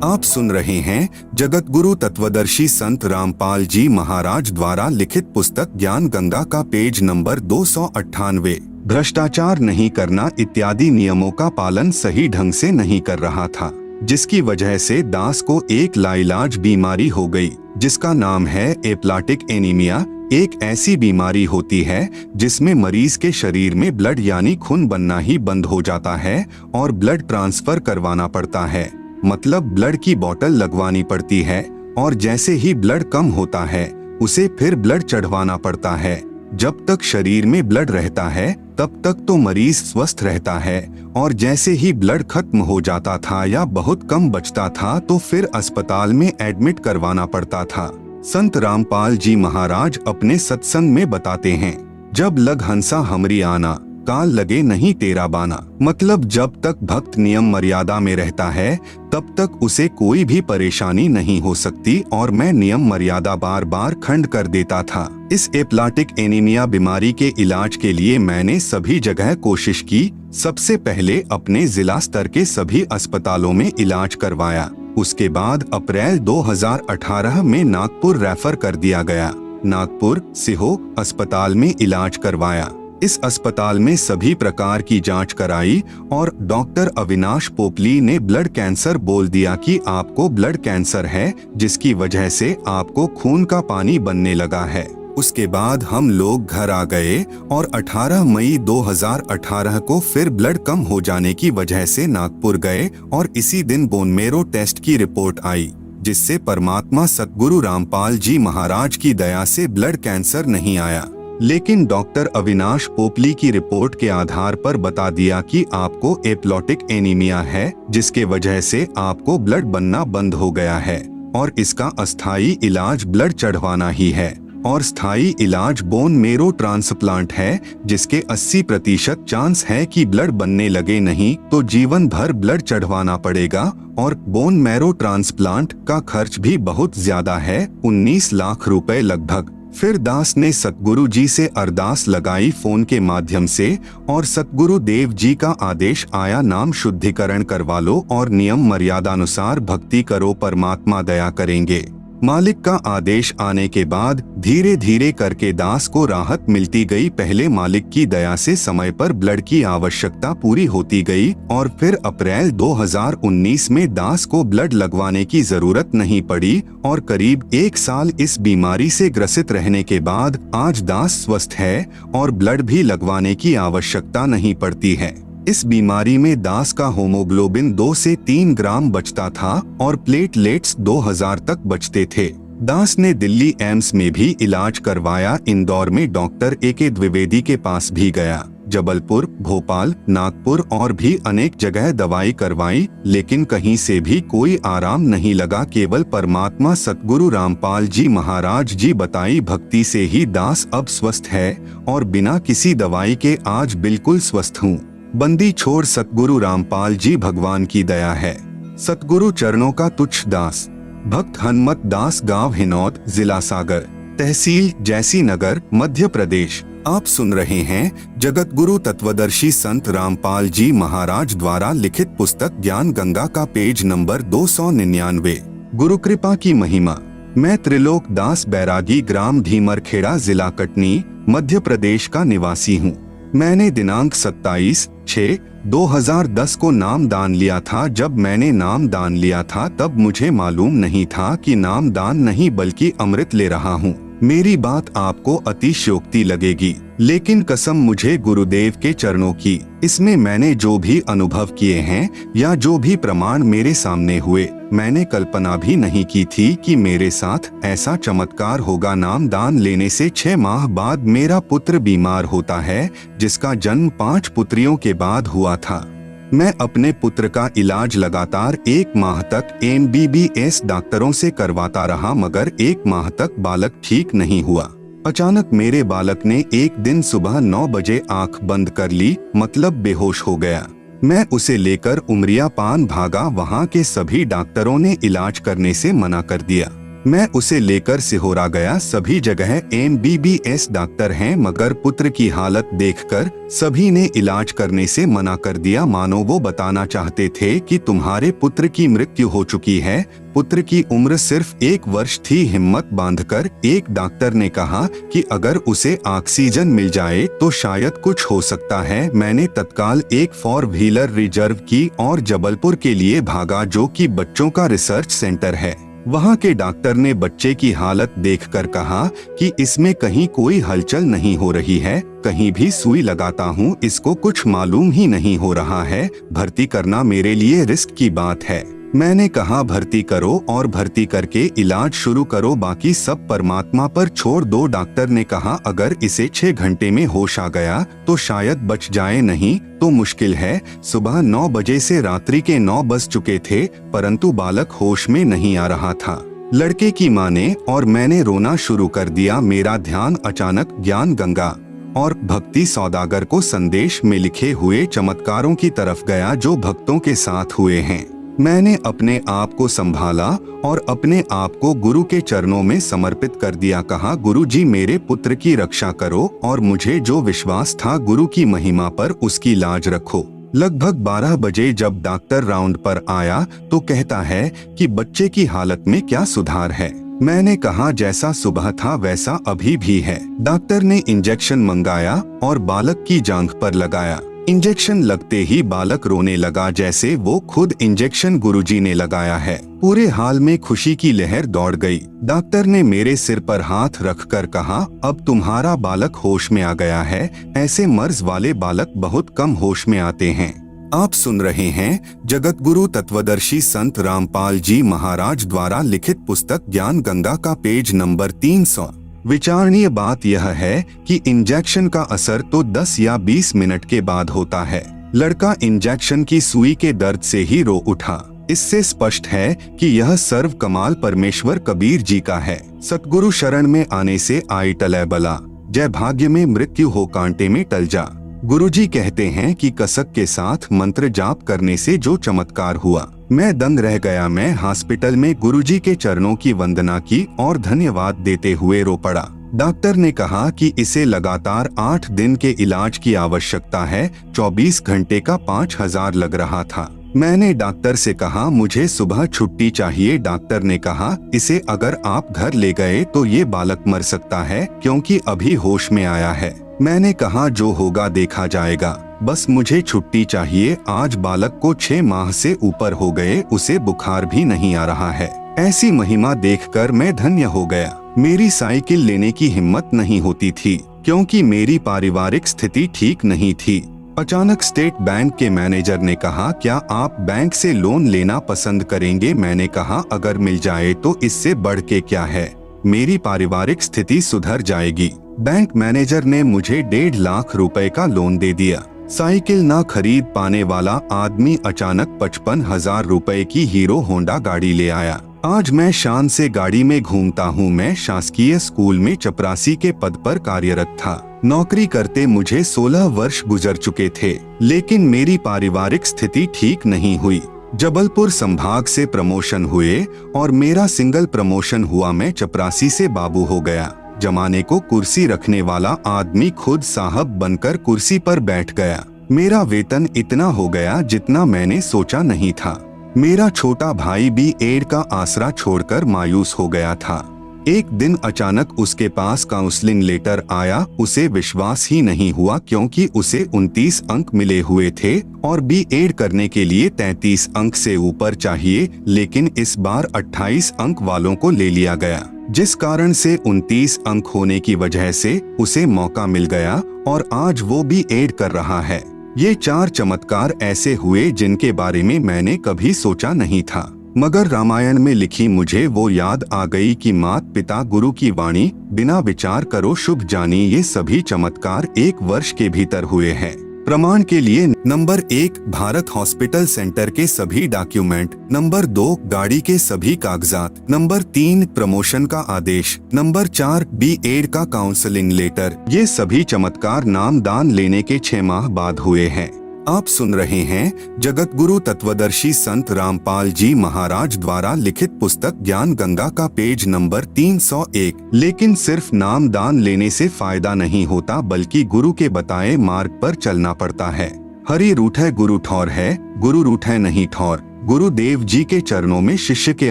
आप सुन रहे हैं जगत गुरु तत्वदर्शी संत रामपाल जी महाराज द्वारा लिखित पुस्तक ज्ञान गंगा का पेज नंबर 298। भ्रष्टाचार नहीं करना इत्यादि नियमों का पालन सही ढंग से नहीं कर रहा था, जिसकी वजह से दास को एक लाइलाज बीमारी हो गई, जिसका नाम है एप्लाटिक एनीमिया। एक ऐसी बीमारी होती है जिसमें मरीज के शरीर में ब्लड यानी खून बनना ही बंद हो जाता है और ब्लड ट्रांसफर करवाना पड़ता है, मतलब ब्लड की बोतल लगवानी पड़ती है, और जैसे ही ब्लड कम होता है उसे फिर ब्लड चढ़वाना पड़ता है। जब तक शरीर में ब्लड रहता है तब तक तो मरीज स्वस्थ रहता है, और जैसे ही ब्लड खत्म हो जाता था या बहुत कम बचता था तो फिर अस्पताल में एडमिट करवाना पड़ता था। संत रामपाल जी महाराज अपने सत्संग में बताते हैं, जब लग हंसा हमरी आना, काल लगे नहीं तेरा बाना। मतलब जब तक भक्त नियम मर्यादा में रहता है तब तक उसे कोई भी परेशानी नहीं हो सकती, और मैं नियम मर्यादा बार बार खंड कर देता था। इस एप्लाटिक एनीमिया बीमारी के इलाज के लिए मैंने सभी जगह कोशिश की। सबसे पहले अपने जिला स्तर के सभी अस्पतालों में इलाज करवाया। उसके बाद अप्रैल 2018 में नागपुर रेफर कर दिया गया। नागपुर सिहो अस्पताल में इलाज करवाया। इस अस्पताल में सभी प्रकार की जांच कराई और डॉक्टर अविनाश पोपली ने ब्लड कैंसर बोल दिया कि आपको ब्लड कैंसर है, जिसकी वजह से आपको खून का पानी बनने लगा है। उसके बाद हम लोग घर आ गए और 18 मई 2018 को फिर ब्लड कम हो जाने की वजह से नागपुर गए, और इसी दिन बोन मेरो टेस्ट की रिपोर्ट आई, जिससे परमात्मा सतगुरु रामपाल जी महाराज की दया से ब्लड कैंसर नहीं आया। लेकिन डॉक्टर अविनाश पोपली की रिपोर्ट के आधार पर बता दिया कि आपको एप्लाटिक एनीमिया है, जिसके वजह से आपको ब्लड बनना बंद हो गया है, और इसका अस्थायी इलाज ब्लड चढ़वाना ही है, और स्थायी इलाज बोन मेरो ट्रांसप्लांट है, जिसके 80% चांस है कि ब्लड बनने लगे, नहीं तो जीवन भर ब्लड चढ़वाना पड़ेगा। और बोन मैरो ट्रांसप्लांट का खर्च भी बहुत ज्यादा है, 19 लाख रुपए लगभग। फिर दास ने सतगुरु जी से अरदास लगाई फोन के माध्यम से, और सतगुरु देव जी का आदेश आया, नाम शुद्धिकरण करवा लो और नियम मर्यादानुसार भक्ति करो, परमात्मा दया करेंगे। मालिक का आदेश आने के बाद धीरे धीरे करके दास को राहत मिलती गई। पहले मालिक की दया से समय पर ब्लड की आवश्यकता पूरी होती गई, और फिर अप्रैल 2019 में दास को ब्लड लगवाने की जरूरत नहीं पड़ी, और करीब 1 साल इस बीमारी से ग्रसित रहने के बाद आज दास स्वस्थ है और ब्लड भी लगवाने की आवश्यकता नहीं पड़ती है। इस बीमारी में दास का होमोग्लोबिन 2 से 3 ग्राम बचता था और प्लेटलेट्स 2000 तक बचते थे। दास ने दिल्ली एम्स में भी इलाज करवाया। इंदौर में डॉक्टर ए.के. द्विवेदी के पास भी गया। जबलपुर, भोपाल, नागपुर और भी अनेक जगह दवाई करवाई, लेकिन कहीं से भी कोई आराम नहीं लगा। केवल परमात्मा सतगुरु रामपाल जी महाराज जी बताई भक्ति से ही दास अब स्वस्थ है, और बिना किसी दवाई के आज बिल्कुल स्वस्थ हूँ। बंदी छोड़ सतगुरु रामपाल जी भगवान की दया है। सतगुरु चरणों का तुच्छ दास। भक्त हनुमत दास, गांव हिनौद, जिला सागर, तहसील जैसी नगर, मध्य प्रदेश। आप सुन रहे हैं जगत गुरु तत्वदर्शी संत रामपाल जी महाराज द्वारा लिखित पुस्तक ज्ञान गंगा का पेज नंबर 299। गुरु कृपा की महिमा। मैं त्रिलोक दास बैरागी, ग्राम धीमरखेड़ा, जिला कटनी, मध्य प्रदेश का निवासी हूँ। मैंने दिनांक 27/6/2010 को नाम दान लिया था। जब मैंने नाम दान लिया था तब मुझे मालूम नहीं था कि नाम दान नहीं बल्कि अमृत ले रहा हूँ। मेरी बात आपको अतिशयोक्ति लगेगी, लेकिन कसम मुझे गुरुदेव के चरणों की। इसमें मैंने जो भी अनुभव किए हैं या जो भी प्रमाण मेरे सामने हुए, मैंने कल्पना भी नहीं की थी कि मेरे साथ ऐसा चमत्कार होगा। नाम दान लेने से 6 माह बाद मेरा पुत्र बीमार होता है, जिसका जन्म 5 पुत्रियों के बाद हुआ था। मैं अपने पुत्र का इलाज लगातार 1 माह तक MBBS डॉक्टरों से करवाता रहा, मगर 1 माह तक बालक ठीक नहीं हुआ। अचानक मेरे बालक ने एक दिन सुबह 9 बजे आंख बंद कर ली, मतलब बेहोश हो गया। मैं उसे लेकर उमरिया पान भागा। वहां के सभी डॉक्टरों ने इलाज करने से मना कर दिया। मैं उसे लेकर सिहोरा गया। सभी जगह MBBS डॉक्टर हैं, मगर पुत्र की हालत देखकर सभी ने इलाज करने से मना कर दिया, मानो वो बताना चाहते थे कि तुम्हारे पुत्र की मृत्यु हो चुकी है। पुत्र की उम्र सिर्फ 1 वर्ष थी। हिम्मत बांधकर एक डॉक्टर ने कहा कि अगर उसे ऑक्सीजन मिल जाए तो शायद कुछ हो सकता है। मैंने तत्काल एक 4 व्हीलर रिजर्व की और जबलपुर के लिए भागा, जो कि बच्चों का रिसर्च सेंटर है। वहाँ के डॉक्टर ने बच्चे की हालत देखकर कहा कि इसमें कहीं कोई हलचल नहीं हो रही है, कहीं भी सुई लगाता हूँ इसको कुछ मालूम ही नहीं हो रहा है। भर्ती करना मेरे लिए रिस्क की बात है। मैंने कहा भर्ती करो और भर्ती करके इलाज शुरू करो, बाकी सब परमात्मा पर छोड़ दो। डॉक्टर ने कहा अगर इसे 6 घंटे में होश आ गया तो शायद बच जाए, नहीं तो मुश्किल है। सुबह 9 बजे से रात्रि के 9 बज चुके थे, परंतु बालक होश में नहीं आ रहा था। लड़के की माँ ने और मैंने रोना शुरू कर दिया। मेरा ध्यान अचानक ज्ञान गंगा और भक्ति सौदागर को संदेश में लिखे हुए चमत्कारों की तरफ गया जो भक्तों के साथ हुए हैं। मैंने अपने आप को संभाला और अपने आप को गुरु के चरणों में समर्पित कर दिया। कहा गुरु जी मेरे पुत्र की रक्षा करो और मुझे जो विश्वास था गुरु की महिमा पर उसकी लाज रखो। लगभग 12 बजे जब डॉक्टर राउंड पर आया तो कहता है कि बच्चे की हालत में क्या सुधार है। मैंने कहा जैसा सुबह था वैसा अभी भी है। डॉक्टर ने इंजेक्शन मंगाया और बालक की जांघ पर लगाया। इंजेक्शन लगते ही बालक रोने लगा, जैसे वो खुद इंजेक्शन गुरुजी ने लगाया है। पूरे हाल में खुशी की लहर दौड़ गई। डॉक्टर ने मेरे सिर पर हाथ रखकर कहा अब तुम्हारा बालक होश में आ गया है। ऐसे मर्ज वाले बालक बहुत कम होश में आते हैं। आप सुन रहे हैं जगत गुरु तत्वदर्शी संत रामपाल जी महाराज द्वारा लिखित पुस्तक ज्ञान गंगा का पेज नंबर 300। विचारणीय बात यह है कि इंजेक्शन का असर तो 10 या 20 मिनट के बाद होता है। लड़का इंजेक्शन की सुई के दर्द से ही रो उठा। इससे स्पष्ट है कि यह सर्व कमाल परमेश्वर कबीर जी का है। सतगुरु शरण में आने से आई टलै बला, जय भाग्य में मृत्यु हो कांटे में टल जा। गुरुजी कहते हैं कि कसक के साथ मंत्र जाप करने से जो चमत्कार हुआ, मैं दंग रह गया। मैं हॉस्पिटल में गुरुजी के चरणों की वंदना की और धन्यवाद देते हुए रो पड़ा। डॉक्टर ने कहा कि इसे लगातार 8 दिन के इलाज की आवश्यकता है। 24 घंटे का 5000 लग रहा था। मैंने डॉक्टर से कहा मुझे सुबह छुट्टी चाहिए। डॉक्टर ने कहा इसे अगर आप घर ले गए तो ये बालक मर सकता है, क्योंकि अभी होश में आया है। मैंने कहा जो होगा देखा जाएगा, बस मुझे छुट्टी चाहिए। आज बालक को 6 माह से ऊपर हो गए, उसे बुखार भी नहीं आ रहा है। ऐसी महिमा देखकर मैं धन्य हो गया। मेरी साइकिल लेने की हिम्मत नहीं होती थी, क्योंकि मेरी पारिवारिक स्थिति ठीक नहीं थी। अचानक स्टेट बैंक के मैनेजर ने कहा क्या आप बैंक से लोन लेना पसंद करेंगे। मैंने कहा अगर मिल जाए तो इससे बढ़ के क्या है, मेरी पारिवारिक स्थिति सुधर जाएगी। बैंक मैनेजर ने मुझे 1.5 लाख रुपए का लोन दे दिया। साइकिल ना खरीद पाने वाला आदमी अचानक 55,000 रुपए की हीरो होंडा गाड़ी ले आया। आज मैं शान से गाड़ी में घूमता हूँ। मैं शासकीय स्कूल में चपरासी के पद पर कार्यरत था। नौकरी करते मुझे 16 वर्ष गुजर चुके थे, लेकिन मेरी पारिवारिक स्थिति ठीक नहीं हुई। जबलपुर संभाग से प्रमोशन हुए और मेरा सिंगल प्रमोशन हुआ। मैं चपरासी से बाबू हो गया। जमाने को कुर्सी रखने वाला आदमी खुद साहब बनकर कुर्सी पर बैठ गया। मेरा वेतन इतना हो गया जितना मैंने सोचा नहीं था। मेरा छोटा भाई भी एड का आसरा छोड़कर मायूस हो गया था। एक दिन अचानक उसके पास काउंसलिंग लेटर आया। उसे विश्वास ही नहीं हुआ, क्योंकि उसे 29 अंक मिले हुए थे और B.Ed करने के लिए 33 अंक से ऊपर चाहिए, लेकिन इस बार 28 अंक वालों को ले लिया गया, जिस कारण से 29 अंक होने की वजह से उसे मौका मिल गया और आज वो B.Ed कर रहा है। ये 4 चमत्कार ऐसे हुए जिनके बारे में मैंने कभी सोचा नहीं था, मगर रामायण में लिखी मुझे वो याद आ गई कि मात पिता गुरु की वाणी, बिना विचार करो शुभ जानी। ये सभी चमत्कार 1 वर्ष के भीतर हुए हैं। प्रमाण के लिए नंबर 1 भारत हॉस्पिटल सेंटर के सभी डॉक्यूमेंट, नंबर 2 गाड़ी के सभी कागजात, नंबर 3 प्रमोशन का आदेश, नंबर 4 B.Ed का काउंसलिंग लेटर। ये सभी चमत्कार नाम दान लेने के 6 माह बाद हुए हैं। आप सुन रहे हैं जगत गुरु तत्वदर्शी संत रामपाल जी महाराज द्वारा लिखित पुस्तक ज्ञान गंगा का पेज नंबर 301। लेकिन सिर्फ नाम दान लेने से फायदा नहीं होता, बल्कि गुरु के बताए मार्ग पर चलना पड़ता है। हरि रूठै गुरु ठौर है, गुरु रूठै नहीं ठौर। गुरुदेव जी के चरणों में शिष्य के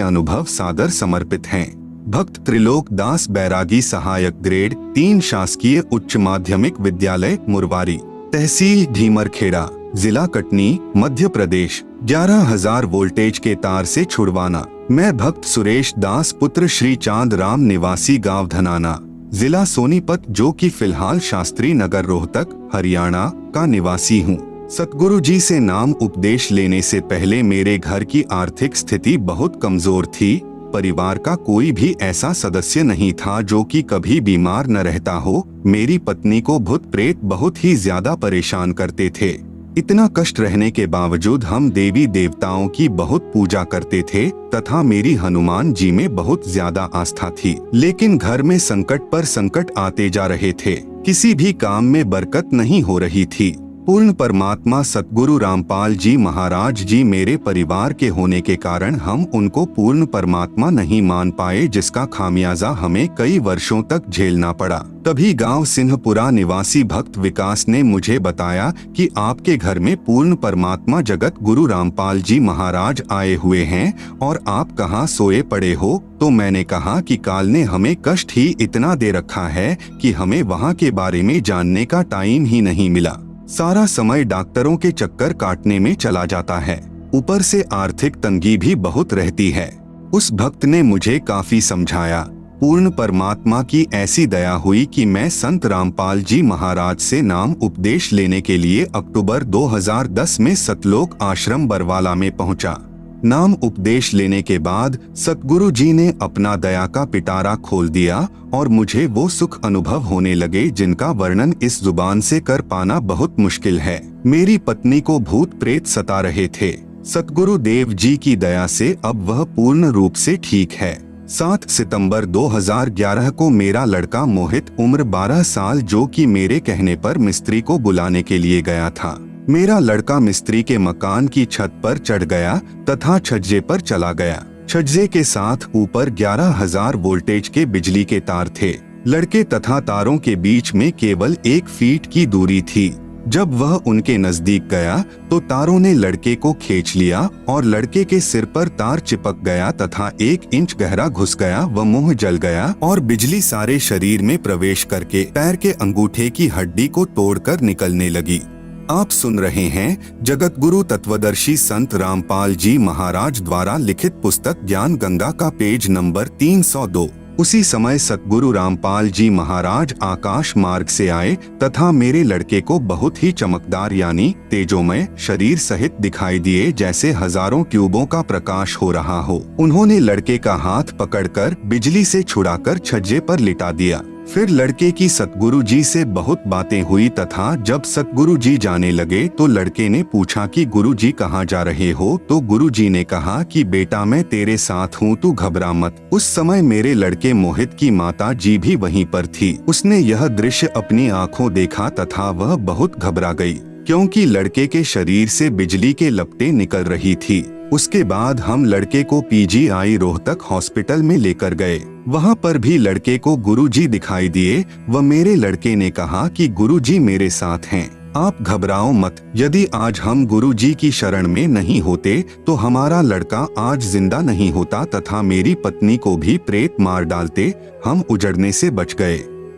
अनुभव सादर समर्पित हैं। भक्त त्रिलोक दास बैरागी, सहायक ग्रेड 3, शासकीय उच्च माध्यमिक विद्यालय मुरवारी, तहसील ढीमरखेड़ा, जिला कटनी, मध्य प्रदेश। 11,000 वोल्टेज के तार से छुड़वाना। मैं भक्त सुरेश दास, पुत्र श्री चांद राम, निवासी गांव धनाना, जिला सोनीपत, जो कि फिलहाल शास्त्री नगर रोहतक हरियाणा का निवासी हूँ। सतगुरु जी से नाम उपदेश लेने से पहले मेरे घर की आर्थिक स्थिति बहुत कमजोर थी। परिवार का कोई भी ऐसा सदस्य नहीं था जो कि कभी बीमार न रहता हो। मेरी पत्नी को भूत प्रेत बहुत ही ज्यादा परेशान करते थे। इतना कष्ट रहने के बावजूद हम देवी देवताओं की बहुत पूजा करते थे तथा मेरी हनुमान जी में बहुत ज्यादा आस्था थी। लेकिन घर में संकट पर संकट आते जा रहे थे, किसी भी काम में बरकत नहीं हो रही थी। पूर्ण परमात्मा सतगुरु रामपाल जी महाराज जी मेरे परिवार के होने के कारण हम उनको पूर्ण परमात्मा नहीं मान पाए, जिसका खामियाजा हमें कई वर्षों तक झेलना पड़ा। तभी गांव सिंहपुरा निवासी भक्त विकास ने मुझे बताया कि आपके घर में पूर्ण परमात्मा जगत गुरु रामपाल जी महाराज आए हुए हैं और आप कहाँ सोए पड़े हो। तो मैंने कहा कि काल ने हमें कष्ट ही इतना दे रखा है कि हमें वहाँ के बारे में जानने का टाइम ही नहीं मिला। सारा समय डॉक्टरों के चक्कर काटने में चला जाता है, ऊपर से आर्थिक तंगी भी बहुत रहती है। उस भक्त ने मुझे काफी समझाया। पूर्ण परमात्मा की ऐसी दया हुई कि मैं संत रामपाल जी महाराज से नाम उपदेश लेने के लिए अक्टूबर 2010 में सतलोक आश्रम बरवाला में पहुंचा। नाम उपदेश लेने के बाद सतगुरु जी ने अपना दया का पिटारा खोल दिया और मुझे वो सुख अनुभव होने लगे जिनका वर्णन इस जुबान से कर पाना बहुत मुश्किल है। मेरी पत्नी को भूत प्रेत सता रहे थे। सतगुरु देव जी की दया से अब वह पूर्ण रूप से ठीक है। 7 सितंबर 2011 को मेरा लड़का मोहित, उम्र 12 साल, जो कि मेरे कहने पर मिस्त्री को बुलाने के लिए गया था। मेरा लड़का मिस्त्री के मकान की छत पर चढ़ गया तथा छज्जे पर चला गया। छज्जे के साथ ऊपर 11,000 वोल्टेज के बिजली के तार थे। लड़के तथा तारों के बीच में केवल 1 फीट की दूरी थी। जब वह उनके नजदीक गया तो तारों ने लड़के को खींच लिया और लड़के के सिर पर तार चिपक गया तथा 1 इंच गहरा घुस गया। वह मुंह जल गया और बिजली सारे शरीर में प्रवेश करके पैर के अंगूठे की हड्डी को तोड़कर निकलने लगी। आप सुन रहे हैं जगत गुरु तत्वदर्शी संत रामपाल जी महाराज द्वारा लिखित पुस्तक ज्ञान गंगा का पेज नंबर 302। उसी समय सतगुरु रामपाल जी महाराज आकाश मार्ग से आए तथा मेरे लड़के को बहुत ही चमकदार यानी तेजोमय शरीर सहित दिखाई दिए, जैसे हजारों ट्यूबों का प्रकाश हो रहा हो। उन्होंने लड़के का हाथ पकड़कर बिजली से छुड़ाकर छज्जे पर लिटा दिया। फिर लड़के की सतगुरु जी से बहुत बातें हुई तथा जब सतगुरु जी जाने लगे तो लड़के ने पूछा कि गुरु जी कहाँ जा रहे हो। तो गुरु जी ने कहा कि बेटा मैं तेरे साथ हूँ, तू घबरा मत। उस समय मेरे लड़के मोहित की माता जी भी वहीं पर थी। उसने यह दृश्य अपनी आंखों देखा तथा वह बहुत घबरा गई, क्योंकि लड़के के शरीर से बिजली के लपटें निकल रही थी। उसके बाद हम लड़के को PGI रोहतक हॉस्पिटल में लेकर गए। वहाँ पर भी लड़के को गुरुजी दिखाई दिए। वह मेरे लड़के ने कहा कि गुरुजी मेरे साथ हैं, आप घबराओ मत। यदि आज हम गुरुजी की शरण में नहीं होते तो हमारा लड़का आज जिंदा नहीं होता तथा मेरी पत्नी को भी प्रेत मार डालते। हम उजड़ने से बच गए।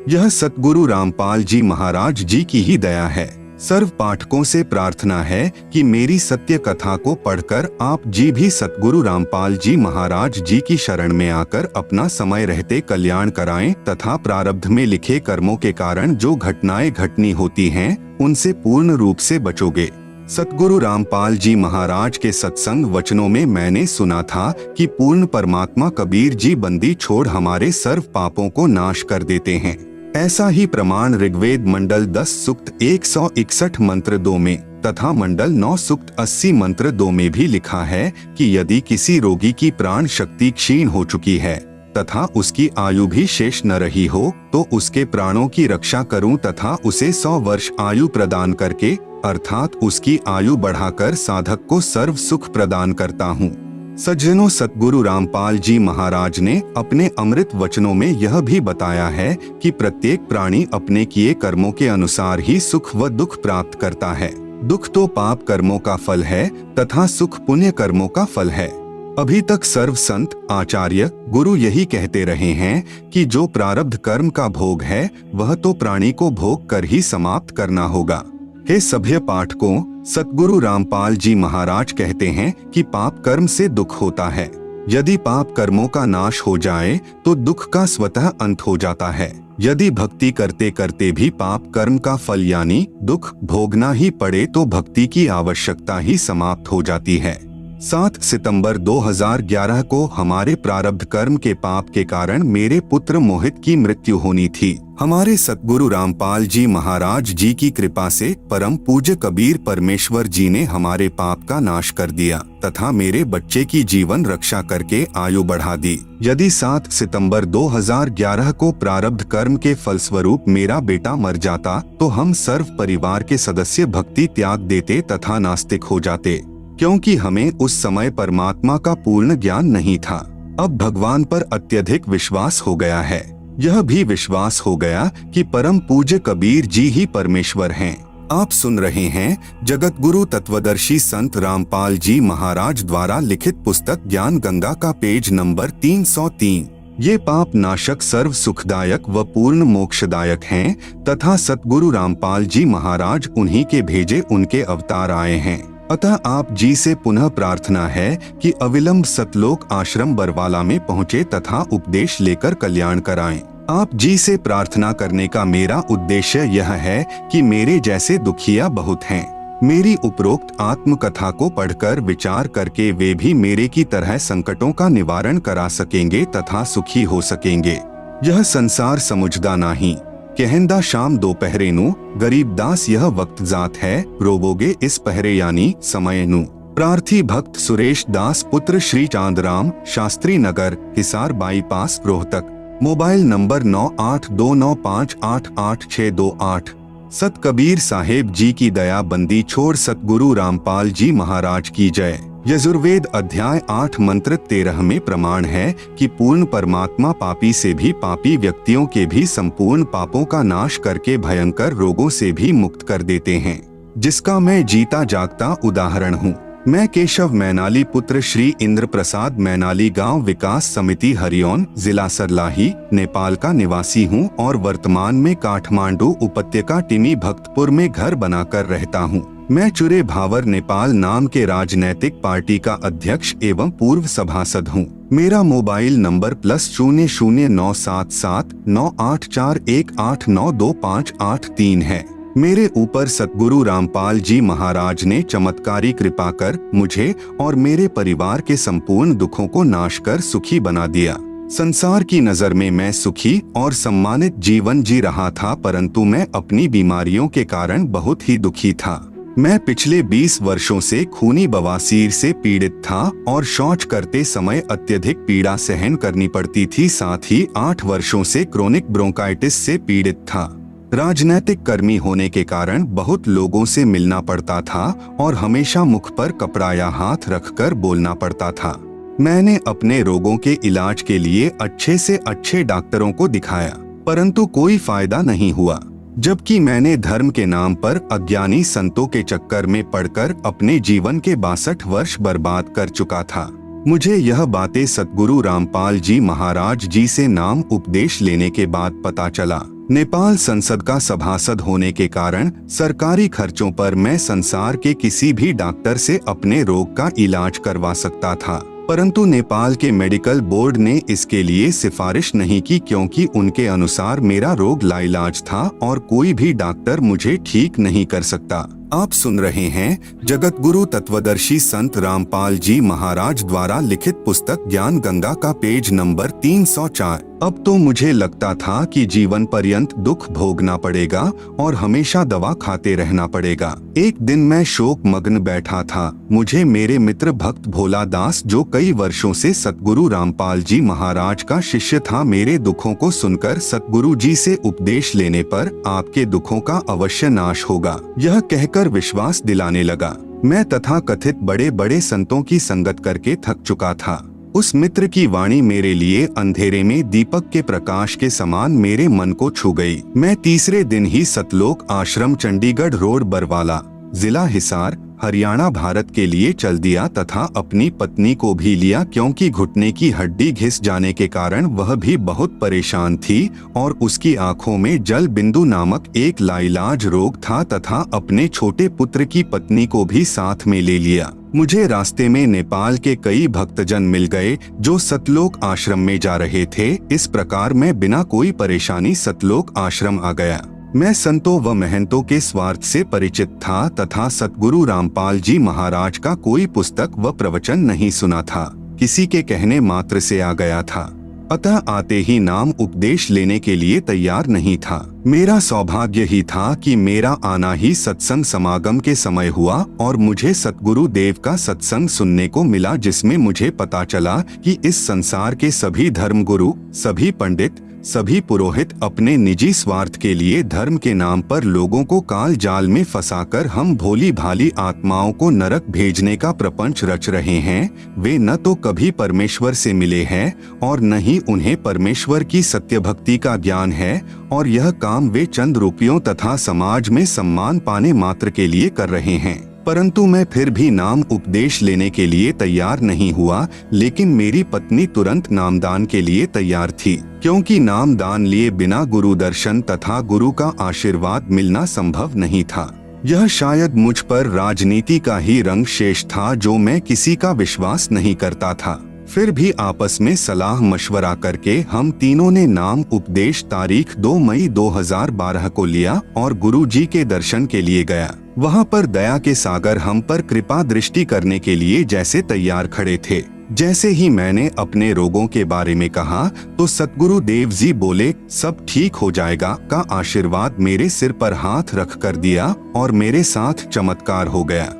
यह सतगुरु रामपाल जी महाराज जी की ही दया है। सर्व पाठकों से प्रार्थना है कि मेरी सत्य कथा को पढ़कर आप जी भी सतगुरु रामपाल जी महाराज जी की शरण में आकर अपना समय रहते कल्याण कराएं तथा प्रारब्ध में लिखे कर्मों के कारण जो घटनाएं घटनी होती हैं उनसे पूर्ण रूप से बचोगे। सतगुरु रामपाल जी महाराज के सत्संग वचनों में मैंने सुना था कि पूर्ण परमात्मा कबीर जी बंदी छोड़ हमारे सर्व पापों को नाश कर देते हैं। ऐसा ही प्रमाण ऋग्वेद मंडल 10 सूक्त 161 मंत्र 2 में तथा मंडल 9 सूक्त 80 मंत्र 2 में भी लिखा है कि यदि किसी रोगी की प्राण शक्ति क्षीण हो चुकी है तथा उसकी आयु भी शेष न रही हो तो उसके प्राणों की रक्षा करूं तथा उसे 100 वर्ष आयु प्रदान करके अर्थात उसकी आयु बढ़ाकर साधक को सर्व सुख प्रदान करता हूँ। सज्जनों, सतगुरु रामपाल जी महाराज ने अपने अमृत वचनों में यह भी बताया है कि प्रत्येक प्राणी अपने किए कर्मों के अनुसार ही सुख व दुख प्राप्त करता है। दुख तो पाप कर्मों का फल है तथा सुख पुण्य कर्मों का फल है। अभी तक सर्व संत, आचार्य, गुरु यही कहते रहे हैं कि जो प्रारब्ध कर्म का भोग है वह तो प्राणी को भोग कर ही समाप्त करना होगा। हे सभ्य पाठकों, सतगुरु रामपाल जी महाराज कहते हैं कि पाप कर्म से दुख होता है। यदि पाप कर्मों का नाश हो जाए तो दुख का स्वतः अंत हो जाता है। यदि भक्ति करते करते भी पाप कर्म का फल यानी दुख भोगना ही पड़े तो भक्ति की आवश्यकता ही समाप्त हो जाती है। 7 सितंबर 2011 को हमारे प्रारब्ध कर्म के पाप के कारण मेरे पुत्र मोहित की मृत्यु होनी थी। हमारे सतगुरु रामपाल जी महाराज जी की कृपा से परम पूज्य कबीर परमेश्वर जी ने हमारे पाप का नाश कर दिया तथा मेरे बच्चे की जीवन रक्षा करके आयु बढ़ा दी। यदि 7 सितंबर 2011 को प्रारब्ध कर्म के फलस्वरूप मेरा बेटा मर जाता तो हम सर्व परिवार के सदस्य भक्ति त्याग देते तथा नास्तिक हो जाते, क्योंकि हमें उस समय परमात्मा का पूर्ण ज्ञान नहीं था। अब भगवान पर अत्यधिक विश्वास हो गया है। यह भी विश्वास हो गया कि परम पूज्य कबीर जी ही परमेश्वर हैं। आप सुन रहे हैं जगत गुरु तत्वदर्शी संत रामपाल जी महाराज द्वारा लिखित पुस्तक ज्ञान गंगा का पेज नंबर 303। ये पाप नाशक, सर्व सुखदायक व पूर्ण मोक्षदायक हैं तथा सतगुरु रामपाल जी महाराज उन्हीं के भेजे उनके अवतार आए हैं। अतः आप जी से पुनः प्रार्थना है कि अविलंब सतलोक आश्रम बरवाला में पहुँचे तथा उपदेश लेकर कल्याण कराएं। आप जी से प्रार्थना करने का मेरा उद्देश्य यह है कि मेरे जैसे दुखिया बहुत हैं। मेरी उपरोक्त आत्मकथा को पढ़कर विचार करके वे भी मेरे की तरह संकटों का निवारण करा सकेंगे तथा सुखी हो सकेंगे। यह संसार समुझदा नहीं, कहंदा शाम दोपहरे नु, गरीब दास यह वक्त जात है, रोवोगे इस पहरे यानी समय नु। प्रार्थी भक्त सुरेश दास पुत्र Shri Chandram, Shastri Nagar, Hisar bypass, Rohtak. Mobile number 9829588628। सत कबीर साहेब जी की दया बंदी छोड़ सतगुरु रामपाल जी महाराज की जय। यजुर्वेद अध्याय 8 मंत्र 13 में प्रमाण है कि पूर्ण परमात्मा पापी से भी पापी व्यक्तियों के भी संपूर्ण पापों का नाश करके भयंकर रोगों से भी मुक्त कर देते हैं, जिसका मैं जीता जागता उदाहरण हूँ। मैं केशव मैनाली पुत्र श्री इंद्र प्रसाद मैनाली गांव विकास समिति हरिओन, जिला सरलाही, नेपाल का निवासी हूं और वर्तमान में काठमांडू उपत्यका टिमी भक्तपुर में घर बनाकर रहता हूं। मैं चुरे भावर नेपाल नाम के राजनैतिक पार्टी का अध्यक्ष एवं पूर्व सभासद हूं। मेरा मोबाइल नंबर +009779841892583 है। मेरे ऊपर सतगुरु रामपाल जी महाराज ने चमत्कारी कृपा कर मुझे और मेरे परिवार के संपूर्ण दुखों को नाश कर सुखी बना दिया। संसार की नजर में मैं सुखी और सम्मानित जीवन जी रहा था, परंतु मैं अपनी बीमारियों के कारण बहुत ही दुखी था। मैं पिछले 20 वर्षों से खूनी बवासीर से पीड़ित था और शौच करते समय अत्यधिक पीड़ा सहन करनी पड़ती थी। साथ ही 8 वर्षों से क्रोनिक ब्रोंकाइटिस से पीड़ित था। राजनैतिक कर्मी होने के कारण बहुत लोगों से मिलना पड़ता था और हमेशा मुख पर कपड़ा या हाथ रखकर बोलना पड़ता था। मैंने अपने रोगों के इलाज के लिए अच्छे से अच्छे डॉक्टरों को दिखाया, परंतु कोई फायदा नहीं हुआ। जबकि मैंने धर्म के नाम पर अज्ञानी संतों के चक्कर में पड़कर अपने जीवन के 62 वर्ष बर्बाद कर चुका था। मुझे यह बातें सतगुरु रामपाल जी महाराज जी से नाम उपदेश लेने के बाद पता चला। नेपाल संसद का सभासद होने के कारण सरकारी खर्चों पर मैं संसार के किसी भी डॉक्टर से अपने रोग का इलाज करवा सकता था, परंतु नेपाल के मेडिकल बोर्ड ने इसके लिए सिफारिश नहीं की, क्योंकि उनके अनुसार मेरा रोग लाइलाज था और कोई भी डॉक्टर मुझे ठीक नहीं कर सकता। आप सुन रहे हैं जगत गुरु तत्वदर्शी संत रामपाल जी महाराज द्वारा लिखित पुस्तक ज्ञान गंगा का पेज नंबर 304। अब तो मुझे लगता था कि जीवन पर्यंत दुख भोगना पड़ेगा और हमेशा दवा खाते रहना पड़ेगा। एक दिन मैं शोक मग्न बैठा था। मुझे मेरे मित्र भक्त भोला दास, जो कई वर्षों से सतगुरु रामपाल जी महाराज का शिष्य था, मेरे दुखों को सुनकर सतगुरु जी से उपदेश लेने पर आपके दुखों का अवश्य नाश होगा, यह कहकर विश्वास दिलाने लगा। मैं तथा कथित बड़े बड़े संतों की संगत करके थक चुका था। उस मित्र की वाणी मेरे लिए अंधेरे में दीपक के प्रकाश के समान मेरे मन को छू गई। मैं तीसरे दिन ही सतलोक आश्रम, चंडीगढ़ रोड, बरवाला, जिला हिसार, हरियाणा, भारत के लिए चल दिया तथा अपनी पत्नी को भी लिया, क्योंकि घुटने की हड्डी घिस जाने के कारण वह भी बहुत परेशान थी और उसकी आंखों में जल बिंदु नामक एक लाइलाज रोग था, तथा अपने छोटे पुत्र की पत्नी को भी साथ में ले लिया। मुझे रास्ते में नेपाल के कई भक्तजन मिल गए जो सतलोक आश्रम में जा रहे थे। इस प्रकार मैं बिना कोई परेशानी सतलोक आश्रम आ गया। मैं संतों व महंतों के स्वार्थ से परिचित था तथा सतगुरु रामपाल जी महाराज का कोई पुस्तक व प्रवचन नहीं सुना था, किसी के कहने मात्र से आ गया था। अतः आते ही नाम उपदेश लेने के लिए तैयार नहीं था। मेरा सौभाग्य ही था कि मेरा आना ही सत्संग समागम के समय हुआ और मुझे सतगुरु देव का सत्संग सुनने को मिला, जिसमें मुझे पता चला कि इस संसार के सभी धर्मगुरु, सभी पंडित, सभी पुरोहित अपने निजी स्वार्थ के लिए धर्म के नाम पर लोगों को काल जाल में फंसाकर हम भोली भाली आत्माओं को नरक भेजने का प्रपंच रच रहे हैं। वे न तो कभी परमेश्वर से मिले हैं और न ही उन्हें परमेश्वर की सत्य भक्ति का ज्ञान है, और यह काम वे चंद रुपयों तथा समाज में सम्मान पाने मात्र के लिए कर रहे हैं। परंतु मैं फिर भी नाम उपदेश लेने के लिए तैयार नहीं हुआ, लेकिन मेरी पत्नी तुरंत नामदान के लिए तैयार थी, क्योंकि नामदान लिए बिना गुरु दर्शन तथा गुरु का आशीर्वाद मिलना संभव नहीं था। यह शायद मुझ पर राजनीति का ही रंग शेष था, जो मैं किसी का विश्वास नहीं करता था। फिर भी आपस में सलाह मशवरा करके हम तीनों ने नाम उपदेश तारीख 2 मई 2012 को लिया और गुरुजी के दर्शन के लिए गया। वहां पर दया के सागर हम पर कृपा दृष्टि करने के लिए जैसे तैयार खड़े थे। जैसे ही मैंने अपने रोगों के बारे में कहा तो सतगुरु देव जी बोले, सब ठीक हो जाएगा का आशीर्वाद मेरे सिर पर हाथ रख कर दिया और मेरे साथ चमत्कार हो गया।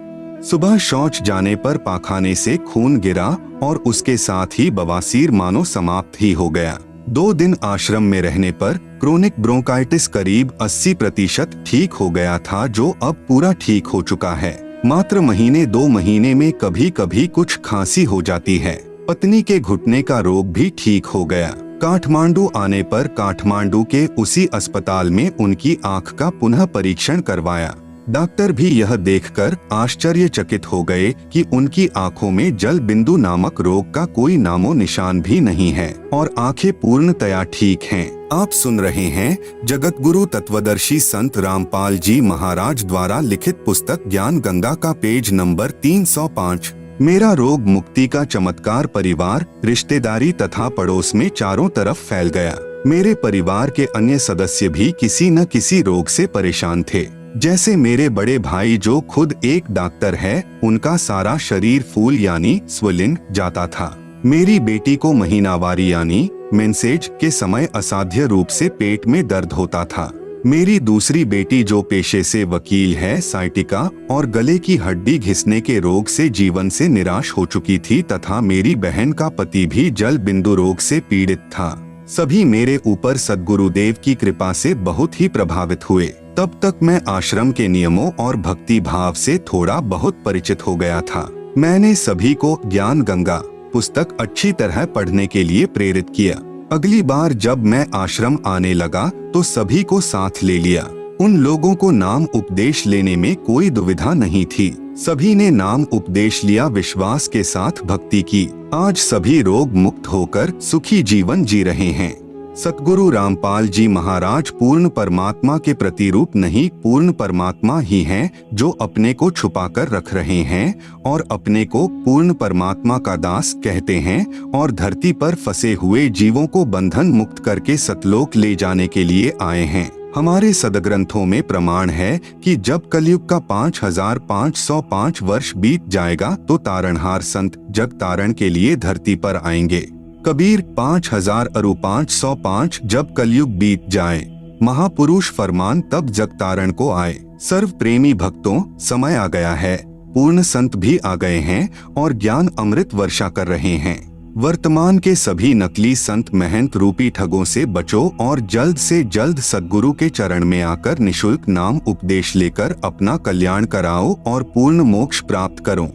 सुबह शौच जाने पर पाखाने से खून गिरा और उसके साथ ही बवासीर मानो समाप्त ही हो गया। 2 दिन आश्रम में रहने पर क्रोनिक ब्रोंकाइटिस करीब 80% ठीक हो गया था, जो अब पूरा ठीक हो चुका है। मात्र महीने 2 महीने में कभी कभी कुछ खांसी हो जाती है। पत्नी के घुटने का रोग भी ठीक हो गया। काठमांडू आने पर काठमांडू के उसी अस्पताल में उनकी आंख का पुनः परीक्षण करवाया। डॉक्टर भी यह देखकर आश्चर्यचकित हो गए कि उनकी आंखों में जल बिंदु नामक रोग का कोई नामो निशान भी नहीं है और आंखें पूर्णतया ठीक हैं। आप सुन रहे हैं जगत गुरु तत्वदर्शी संत रामपाल जी महाराज द्वारा लिखित पुस्तक ज्ञान गंगा का पेज नंबर 305। मेरा रोग मुक्ति का चमत्कार परिवार, रिश्तेदारी तथा पड़ोस में चारों तरफ फैल गया। मेरे परिवार के अन्य सदस्य भी किसी न किसी रोग से परेशान थे। जैसे मेरे बड़े भाई जो खुद एक डॉक्टर है, उनका सारा शरीर फूल यानी स्वेलिंग जाता था। मेरी बेटी को महीनावारी यानी मेंसेज के समय असाध्य रूप से पेट में दर्द होता था। मेरी दूसरी बेटी जो पेशे से वकील है, साइटिका और गले की हड्डी घिसने के रोग से जीवन से निराश हो चुकी थी तथा मेरी बहन का पति भी जल बिंदु रोग से पीड़ित था। सभी मेरे ऊपर सद्गुरुदेव की कृपा से बहुत ही प्रभावित हुए। तब तक मैं आश्रम के नियमों और भक्ति भाव से थोड़ा बहुत परिचित हो गया था। मैंने सभी को ज्ञान गंगा पुस्तक अच्छी तरह पढ़ने के लिए प्रेरित किया। अगली बार जब मैं आश्रम आने लगा तो सभी को साथ ले लिया। उन लोगों को नाम उपदेश लेने में कोई दुविधा नहीं थी। सभी ने नाम उपदेश लिया, विश्वास के साथ भक्ति की। आज सभी रोग मुक्त होकर सुखी जीवन जी रहे हैं। सतगुरु रामपाल जी महाराज पूर्ण परमात्मा के प्रतिरूप नहीं, पूर्ण परमात्मा ही हैं, जो अपने को छुपाकर रख रहे हैं और अपने को पूर्ण परमात्मा का दास कहते हैं और धरती पर फंसे हुए जीवों को बंधन मुक्त करके सतलोक ले जाने के लिए आए हैं। हमारे सदग्रंथों में प्रमाण है कि जब कलयुग का 5505 वर्ष बीत जाएगा तो तारणहार संत जग तारण के लिए धरती पर आएंगे। कबीर 5505 जब कलयुग बीत जाए, महापुरुष फरमान तब जगतारण को आए। सर्व प्रेमी भक्तों, समय आ गया है, पूर्ण संत भी आ गए हैं और ज्ञान अमृत वर्षा कर रहे हैं। वर्तमान के सभी नकली संत महंत रूपी ठगों से बचो और जल्द से जल्द सद्गुरु के चरण में आकर निशुल्क नाम उपदेश लेकर अपना कल्याण कराओ और पूर्ण मोक्ष प्राप्त करो।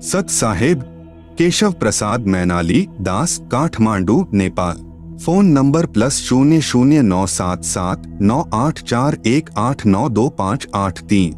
सत साहेब केशव प्रसाद मैनाली दास, काठमांडू, नेपाल। Phone number +009779841892583।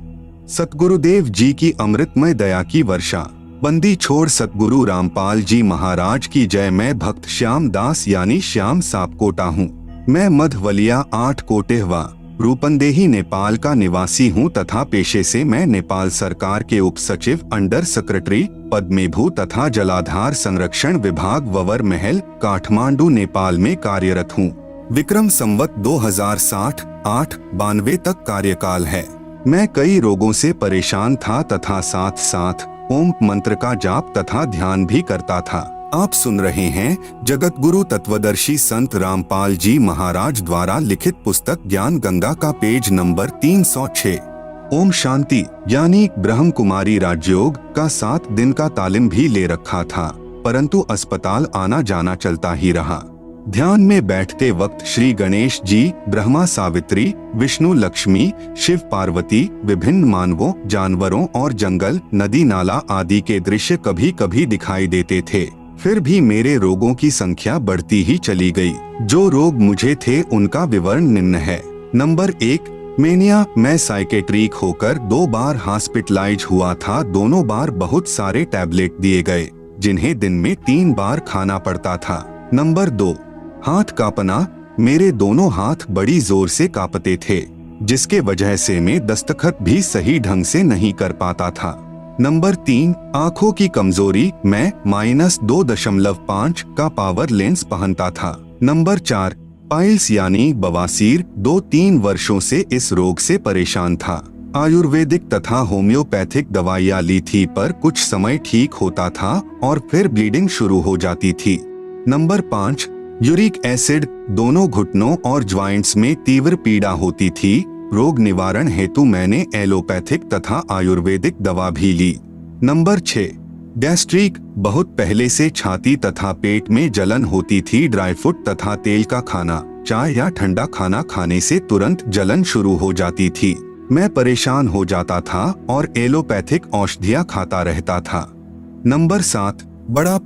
सतगुरुदेव जी की अमृतमय दया की वर्षा। बंदी छोड़ सतगुरु रामपाल जी महाराज की जय। मैं भक्त श्याम दास यानी श्याम सापकोटा हूँ। मैं मधवलिया 8 कोटेहवा रूपंदेही नेपाल का निवासी हूँ तथा पेशे से मैं नेपाल सरकार के उप सचिव अंडर सेक्रेटरी पद्मेभू तथा जलाधार संरक्षण विभाग ववर महल काठमांडू नेपाल में कार्यरत हूँ। विक्रम संवत 2060-8-92 तक कार्यकाल है। मैं कई रोगों से परेशान था तथा साथ साथ ओम मंत्र का जाप तथा ध्यान भी करता था। आप सुन रहे हैं जगत गुरु तत्वदर्शी संत रामपाल जी महाराज द्वारा लिखित पुस्तक ज्ञान गंगा का पेज नंबर 306। ओम शांति यानी ब्रह्म कुमारी राजयोग का 7 दिन का तालीम भी ले रखा था, परंतु अस्पताल आना जाना चलता ही रहा। ध्यान में बैठते वक्त श्री गणेश जी, ब्रह्मा सावित्री, विष्णु लक्ष्मी, शिव पार्वती, विभिन्न मानवों, जानवरों और जंगल, नदी नाला आदि के दृश्य कभी कभी दिखाई देते थे। फिर भी मेरे रोगों की संख्या बढ़ती ही चली गई। जो रोग मुझे थे उनका विवरण निम्न है। Number 1, mania. मैं साइकेट्रिक होकर 2 बार हॉस्पिटलाइज हुआ था। दोनों बार बहुत सारे टैबलेट दिए गए जिन्हें दिन में 3 बार खाना पड़ता था। नंबर 2, हाथ कांपना। मेरे दोनों हाथ बड़ी जोर से कांपते थे जिसके वजह से मैं दस्तखत भी सही ढंग से नहीं कर पाता था। नंबर 3, आंखों की कमजोरी। मैं -2.5 का पावर लेंस पहनता था। नंबर 4, पाइल्स यानी बवासीर। 2-3 वर्षों से इस रोग से परेशान था। आयुर्वेदिक तथा होम्योपैथिक दवाइयाँ ली थी पर कुछ समय ठीक होता था और फिर ब्लीडिंग शुरू हो जाती थी। Number 5, uric acid. दोनों घुटनों और ज्वाइंट्स में तीव्र पीड़ा होती थी। रोग निवारण हेतु मैंने एलोपैथिक तथा आयुर्वेदिक दवा भी ली। Number 6, gastric. बहुत पहले से छाती तथा पेट में जलन होती थी। ड्राई फ्रूट तथा तेल का खाना, चाय या ठंडा खाना खाने से तुरंत जलन शुरू हो जाती थी। मैं परेशान हो जाता था और एलोपैथिक औषधियाँ खाता रहता था। नंबर 7, बड़ा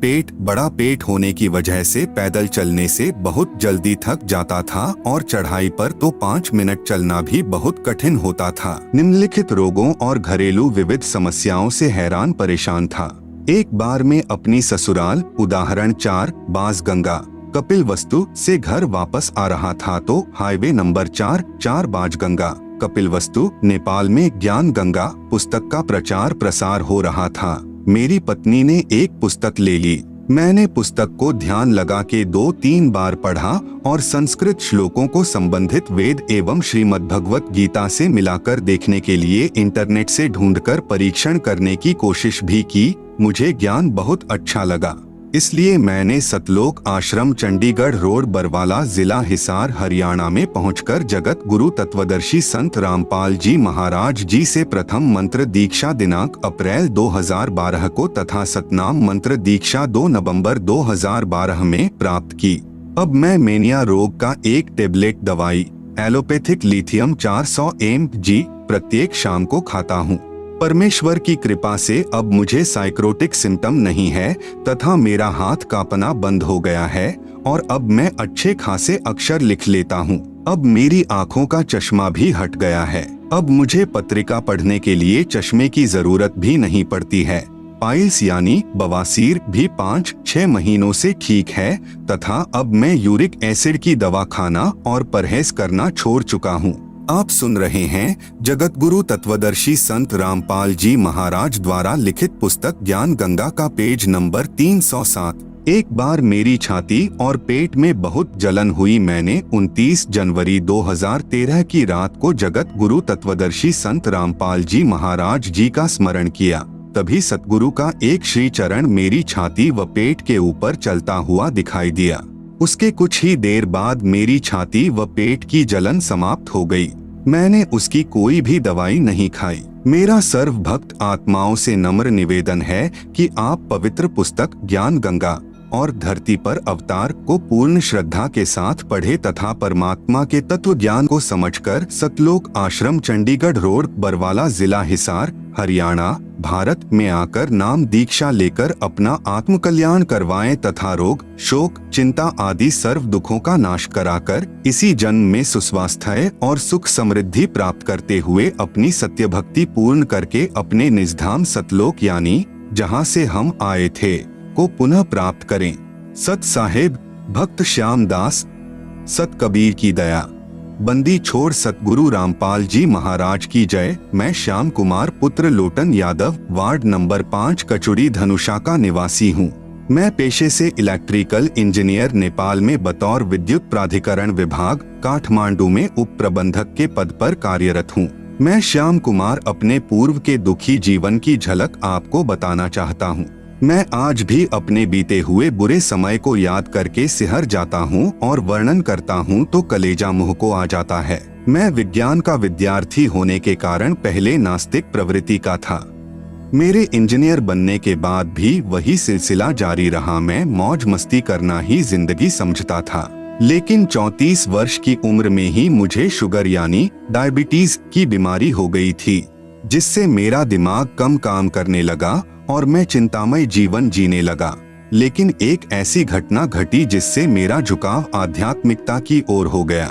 पेट होने की वजह से पैदल चलने से बहुत जल्दी थक जाता था और चढ़ाई पर तो 5 मिनट चलना भी बहुत कठिन होता था। निम्नलिखित रोगों और घरेलू विविध समस्याओं से हैरान परेशान था। एक बार मैं अपनी ससुराल उदाहरण 4 बाजगंगा कपिलवस्तु से घर वापस आ रहा था तो हाईवे नंबर 4 बाजगंगा कपिलवस्तु नेपाल में ज्ञान गंगा पुस्तक का प्रचार प्रसार हो रहा था। मेरी पत्नी ने एक पुस्तक ले ली। मैंने पुस्तक को ध्यान लगा के 2-3 बार पढ़ा और संस्कृत श्लोकों को संबंधित वेद एवं श्रीमद् भगवत गीता से मिलाकर देखने के लिए इंटरनेट से ढूंढकर परीक्षण करने की कोशिश भी की। मुझे ज्ञान बहुत अच्छा लगा, इसलिए मैंने सतलोक आश्रम चंडीगढ़ रोड बरवाला जिला हिसार हरियाणा में पहुंचकर जगत गुरु तत्वदर्शी संत रामपाल जी महाराज जी से प्रथम मंत्र दीक्षा दिनांक अप्रैल 2012 को तथा सतनाम मंत्र दीक्षा 2 नवंबर 2012 में प्राप्त की। अब मैं मेनिया रोग का एक टेबलेट दवाई एलोपैथिक लिथियम 400 mg प्रत्येक शाम को खाता हूँ। परमेश्वर की कृपा से अब मुझे साइक्रोटिक सिम्टम नहीं है तथा मेरा हाथ कांपना बंद हो गया है और अब मैं अच्छे खासे अक्षर लिख लेता हूँ। अब मेरी आँखों का चश्मा भी हट गया है। अब मुझे पत्रिका पढ़ने के लिए चश्मे की जरूरत भी नहीं पड़ती है। पाइल्स यानी बवासीर भी 5-6 महीनों से ठीक है तथा अब मैं यूरिक एसिड की दवा खाना और परहेज करना छोड़ चुका हूँ। आप सुन रहे हैं जगत गुरु तत्वदर्शी संत रामपाल जी महाराज द्वारा लिखित पुस्तक ज्ञान गंगा का पेज नंबर 307। एक बार मेरी छाती और पेट में बहुत जलन हुई। मैंने 29 जनवरी 2013 की रात को जगत गुरु तत्वदर्शी संत रामपाल जी महाराज जी का स्मरण किया। तभी सतगुरु का एक श्री चरण मेरी छाती व पेट के ऊपर चलता हुआ दिखाई दिया। उसके कुछ ही देर बाद मेरी छाती व पेट की जलन समाप्त हो गई। मैंने उसकी कोई भी दवाई नहीं खाई। मेरा सर्व भक्त आत्माओं से नम्र निवेदन है कि आप पवित्र पुस्तक ज्ञान गंगा और धरती पर अवतार को पूर्ण श्रद्धा के साथ पढ़े तथा परमात्मा के तत्व ज्ञान को समझकर सतलोक आश्रम चंडीगढ़ रोड बरवाला जिला हिसार हरियाणा भारत में आकर नाम दीक्षा लेकर अपना आत्म कल्याण करवाएं तथा रोग शोक चिंता आदि सर्व दुखों का नाश कराकर इसी जन्म में सुस्वास्थ्य और सुख समृद्धि प्राप्त करते हुए अपनी सत्य भक्ति पूर्ण करके अपने निजधाम सतलोक यानी जहां से हम आए थे को पुनः प्राप्त करें। सत साहेब भक्त श्याम दास सत कबीर की दया बंदी छोड़ सतगुरु रामपाल जी महाराज की जय। मैं श्याम कुमार पुत्र लोटन यादव वार्ड नंबर 5 कचुड़ी धनुषा का निवासी हूँ। मैं पेशे से इलेक्ट्रिकल इंजीनियर नेपाल में बतौर विद्युत प्राधिकरण विभाग काठमांडू में उप प्रबंधक के पद पर कार्यरत हूँ। मैं श्याम कुमार अपने पूर्व के दुखी जीवन की झलक आपको बताना चाहता हूँ। मैं आज भी अपने बीते हुए बुरे समय को याद करके सिहर जाता हूँ और वर्णन करता हूँ तो कलेजा मुंह को आ जाता है। मैं विज्ञान का विद्यार्थी होने के कारण पहले नास्तिक प्रवृत्ति का था। मेरे इंजीनियर बनने के बाद भी वही सिलसिला जारी रहा। मैं मौज मस्ती करना ही जिंदगी समझता था, लेकिन 34 वर्ष की उम्र में ही मुझे शुगर यानी डायबिटीज की बीमारी हो गई थी, जिससे मेरा दिमाग कम काम करने लगा और मैं चिंतामय जीवन जीने लगा। लेकिन एक ऐसी घटना घटी जिससे मेरा झुकाव आध्यात्मिकता की ओर हो गया।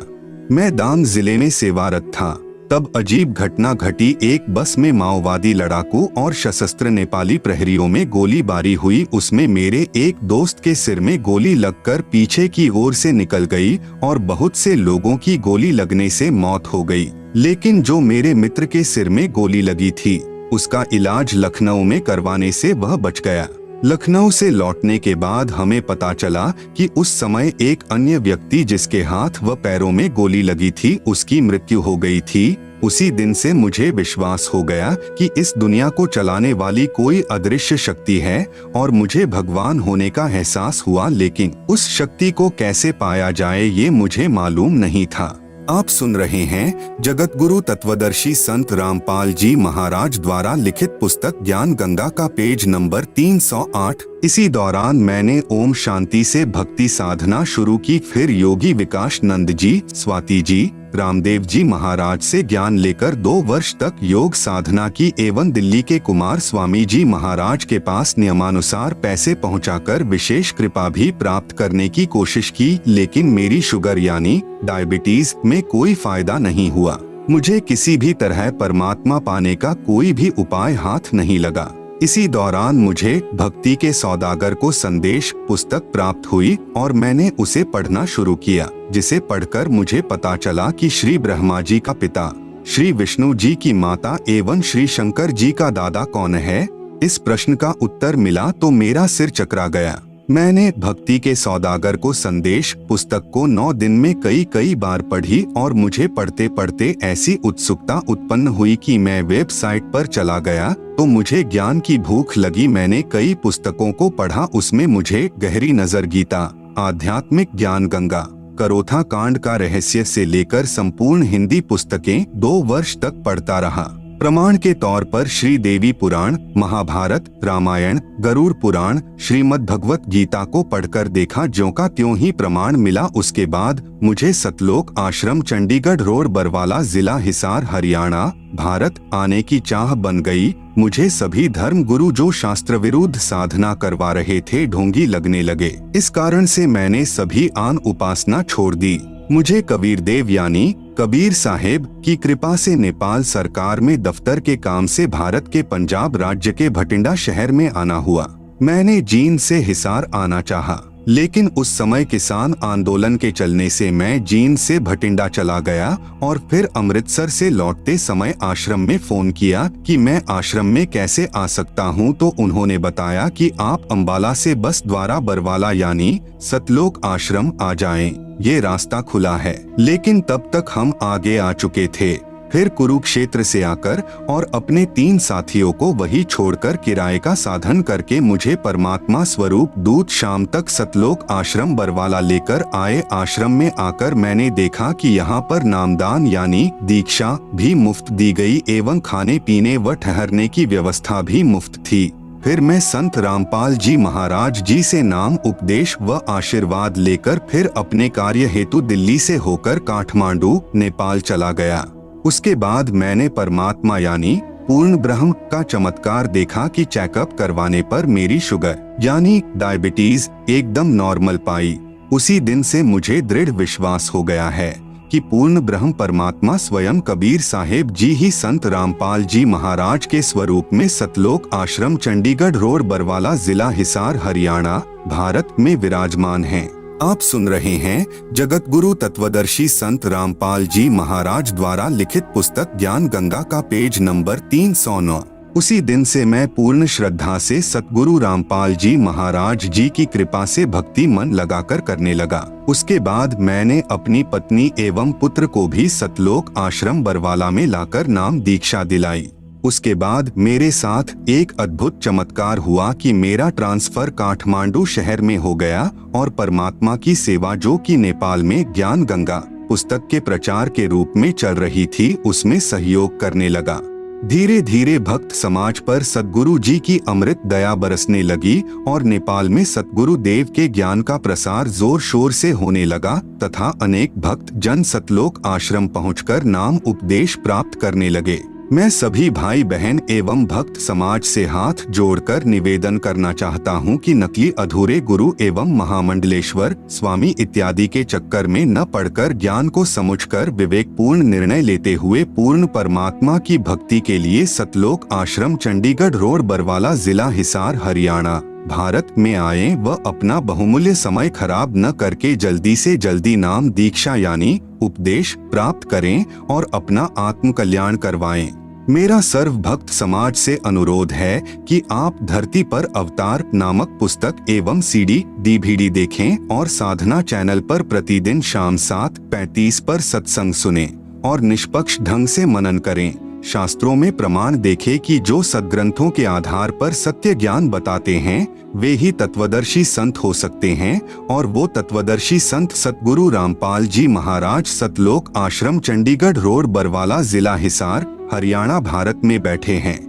मैं डांग जिले में सेवारत था, तब अजीब घटना घटी। एक बस में माओवादी लड़ाकू और सशस्त्र नेपाली प्रहरियों में गोलीबारी हुई। उसमें मेरे एक दोस्त के सिर में गोली लगकर पीछे की ओर से निकल गई और बहुत से लोगों की गोली लगने से मौत हो गई। लेकिन जो मेरे मित्र के सिर में गोली लगी थी उसका इलाज लखनऊ में करवाने से वह बच गया। लखनऊ से लौटने के बाद हमें पता चला कि उस समय एक अन्य व्यक्ति जिसके हाथ व पैरों में गोली लगी थी उसकी मृत्यु हो गई थी। उसी दिन से मुझे विश्वास हो गया कि इस दुनिया को चलाने वाली कोई अदृश्य शक्ति है और मुझे भगवान होने का एहसास हुआ, लेकिन उस शक्ति को कैसे पाया जाए ये मुझे मालूम नहीं था। आप सुन रहे हैं जगत गुरु तत्वदर्शी संत रामपाल जी महाराज द्वारा लिखित पुस्तक ज्ञान गंगा का पेज नंबर 308। इसी दौरान मैंने ओम शांति से भक्ति साधना शुरू की। फिर योगी विकास नंद जी, स्वाति जी, रामदेव जी महाराज से ज्ञान लेकर 2 वर्ष तक योग साधना की एवं दिल्ली के कुमार स्वामी जी महाराज के पास नियमानुसार पैसे पहुंचाकर विशेष कृपा भी प्राप्त करने की कोशिश की, लेकिन मेरी शुगर यानी डायबिटीज में कोई फायदा नहीं हुआ। मुझे किसी भी तरह परमात्मा पाने का कोई भी उपाय हाथ नहीं लगा। इसी दौरान मुझे भक्ति के सौदागर को संदेश पुस्तक प्राप्त हुई और मैंने उसे पढ़ना शुरू किया, जिसे पढ़कर मुझे पता चला कि श्री ब्रह्मा जी का पिता, श्री विष्णु जी की माता एवं श्री शंकर जी का दादा कौन है। इस प्रश्न का उत्तर मिला तो मेरा सिर चकरा गया। मैंने भक्ति के सौदागर को संदेश पुस्तक को 9 दिन में कई बार पढ़ी और मुझे पढ़ते पढ़ते ऐसी उत्सुकता उत्पन्न हुई कि मैं वेबसाइट पर चला गया तो मुझे ज्ञान की भूख लगी। मैंने कई पुस्तकों को पढ़ा। उसमें मुझे गहरी नजर गीता, आध्यात्मिक ज्ञान गंगा, करोथा कांड का रहस्य से लेकर संपूर्ण हिंदी पुस्तकें 2 वर्ष तक पढ़ता रहा। प्रमाण के तौर पर श्री देवी पुराण, महाभारत, रामायण, गरुड़ पुराण, श्रीमद् भगवत गीता को पढ़कर देखा, ज्यों का त्यों ही प्रमाण मिला। उसके बाद मुझे सतलोक आश्रम चंडीगढ़ रोड बरवाला जिला हिसार हरियाणा भारत आने की चाह बन गई। मुझे सभी धर्म गुरु जो शास्त्र विरुद्ध साधना करवा रहे थे ढोंगी लगने लगे। इस कारण से मैंने सभी आन उपासना छोड़ दी। मुझे कबीर देव यानी कबीर साहेब की कृपा से नेपाल सरकार में दफ्तर के काम से भारत के पंजाब राज्य के भटिंडा शहर में आना हुआ। मैंने जींद से हिसार आना चाहा, लेकिन उस समय किसान आंदोलन के चलने से मैं जींद से भटिंडा चला गया और फिर अमृतसर से लौटते समय आश्रम में फोन किया कि मैं आश्रम में कैसे आ सकता हूं, तो उन्होंने बताया कि आप अंबाला से बस द्वारा बरवाला यानी सतलोक आश्रम आ जाएं, ये रास्ता खुला है। लेकिन तब तक हम आगे आ चुके थे। फिर कुरुक्षेत्र से आकर और अपने 3 साथियों को वही छोड़कर किराए का साधन करके मुझे परमात्मा स्वरूप दूत शाम तक सतलोक आश्रम बरवाला लेकर आए। आश्रम में आकर मैंने देखा कि यहाँ पर नामदान यानी दीक्षा भी मुफ्त दी गई एवं खाने पीने व ठहरने की व्यवस्था भी मुफ्त थी। फिर मैं संत रामपाल जी महाराज जी से नाम उपदेश व आशीर्वाद लेकर फिर अपने कार्य हेतु दिल्ली से होकर काठमांडू नेपाल चला गया। उसके बाद मैंने परमात्मा यानी पूर्ण ब्रह्म का चमत्कार देखा कि चेकअप करवाने पर मेरी शुगर यानी डायबिटीज एकदम नॉर्मल पाई। उसी दिन से मुझे दृढ़ विश्वास हो गया है कि पूर्ण ब्रह्म परमात्मा स्वयं कबीर साहेब जी ही संत रामपाल जी महाराज के स्वरूप में सतलोक आश्रम चंडीगढ़ रोड बरवाला जिला हिसार हरियाणा भारत में विराजमान हैं। आप सुन रहे हैं जगत गुरु तत्वदर्शी संत रामपाल जी महाराज द्वारा लिखित पुस्तक ज्ञान गंगा का पेज नंबर 309। उसी दिन से मैं पूर्ण श्रद्धा से सतगुरु रामपाल जी महाराज जी की कृपा से भक्ति मन लगाकर करने लगा। उसके बाद मैंने अपनी पत्नी एवं पुत्र को भी सतलोक आश्रम बरवाला में लाकर नाम दीक्षा दिलाई। उसके बाद मेरे साथ एक अद्भुत चमत्कार हुआ कि मेरा ट्रांसफर काठमांडू शहर में हो गया और परमात्मा की सेवा जो कि नेपाल में ज्ञान गंगा पुस्तक के प्रचार के रूप में चल रही थी उसमें सहयोग करने लगा। धीरे धीरे भक्त समाज पर सतगुरु जी की अमृत दया बरसने लगी और नेपाल में सतगुरु देव के ज्ञान का प्रसार जोर शोर से होने लगा तथा अनेक भक्त जन सतलोक आश्रम पहुंचकर नाम उपदेश प्राप्त करने लगे। मैं सभी भाई बहन एवं भक्त समाज से हाथ जोड़कर निवेदन करना चाहता हूं कि नकली अधूरे गुरु एवं महामंडलेश्वर स्वामी इत्यादि के चक्कर में न पड़कर ज्ञान को समझकर विवेकपूर्ण निर्णय लेते हुए पूर्ण परमात्मा की भक्ति के लिए सतलोक आश्रम चंडीगढ़ रोड बरवाला जिला हिसार हरियाणा भारत में आए व अपना बहुमूल्य समय खराब न करके जल्दी से जल्दी नाम दीक्षा यानी उपदेश प्राप्त करें और अपना आत्म कल्याण करवाएं। मेरा सर्व भक्त समाज से अनुरोध है कि आप धरती पर अवतार नामक पुस्तक एवं CD DVD देखें और साधना चैनल पर प्रतिदिन शाम 7:35 पर सत्संग सुनें और निष्पक्ष ढंग से मनन करें। शास्त्रों में प्रमाण देखें कि जो सद्ग्रंथों के आधार पर सत्य ज्ञान बताते हैं वे ही तत्वदर्शी संत हो सकते हैं और वो तत्वदर्शी संत सतगुरु रामपाल जी महाराज सतलोक आश्रम चंडीगढ़ रोड बरवाला जिला हिसार हरियाणा भारत में बैठे हैं।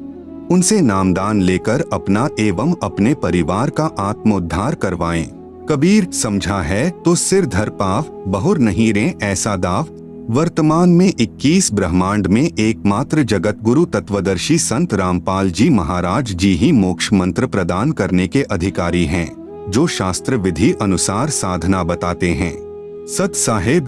उनसे नामदान लेकर अपना एवं अपने परिवार का आत्मोद्धार करवाएं। कबीर समझा है तो सिर धर पाव बहुर नहीं रे ऐसा दाव। वर्तमान में 21 ब्रह्मांड में एकमात्र जगत गुरु तत्वदर्शी संत रामपाल जी महाराज जी ही मोक्ष मंत्र प्रदान करने के अधिकारी हैं, जो शास्त्र विधि अनुसार साधना बताते हैं। सत साहेब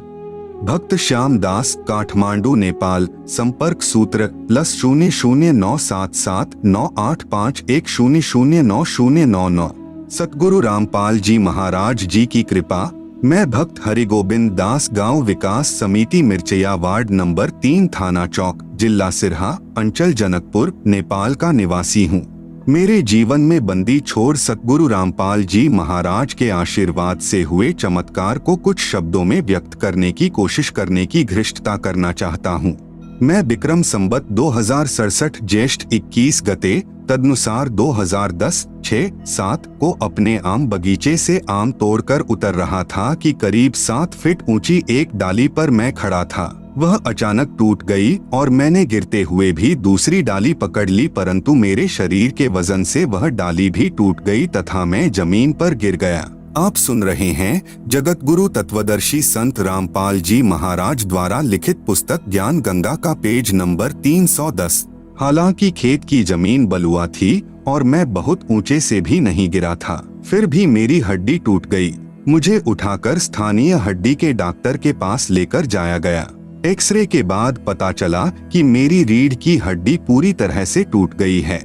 भक्त श्याम दास काठमांडू नेपाल संपर्क सूत्र +009779851009099। सतगुरु रामपाल जी महाराज जी की कृपा। मैं भक्त हरिगोबिंद दास गांव विकास समिति मिर्चया वार्ड नंबर 3 थाना चौक जिला सिरहा अंचल जनकपुर नेपाल का निवासी हूँ। मेरे जीवन में बंदी छोड़ सतगुरु रामपाल जी महाराज के आशीर्वाद से हुए चमत्कार को कुछ शब्दों में व्यक्त करने की कोशिश करने की धृष्टता करना चाहता हूँ। मैं विक्रम संवत 2067 ज्येष्ठ 21 गते तदनुसार 2010-6-7 को अपने आम बगीचे से आम तोड़कर उतर रहा था कि करीब 7 फीट ऊंची एक डाली पर मैं खड़ा था। वह अचानक टूट गई और मैंने गिरते हुए भी दूसरी डाली पकड़ ली, परंतु मेरे शरीर के वजन से वह डाली भी टूट गई तथा मैं जमीन पर गिर गया। आप सुन रहे हैं जगत गुरु तत्वदर्शी संत रामपाल जी महाराज द्वारा लिखित पुस्तक ज्ञान गंगा का पेज नंबर 310। हालांकि खेत की जमीन बलुआ थी और मैं बहुत ऊंचे से भी नहीं गिरा था, फिर भी मेरी हड्डी टूट गई। मुझे उठाकर स्थानीय हड्डी के डॉक्टर के पास लेकर जाया गया। एक्सरे के बाद पता चला कि मेरी रीढ़ की हड्डी पूरी तरह से टूट गई है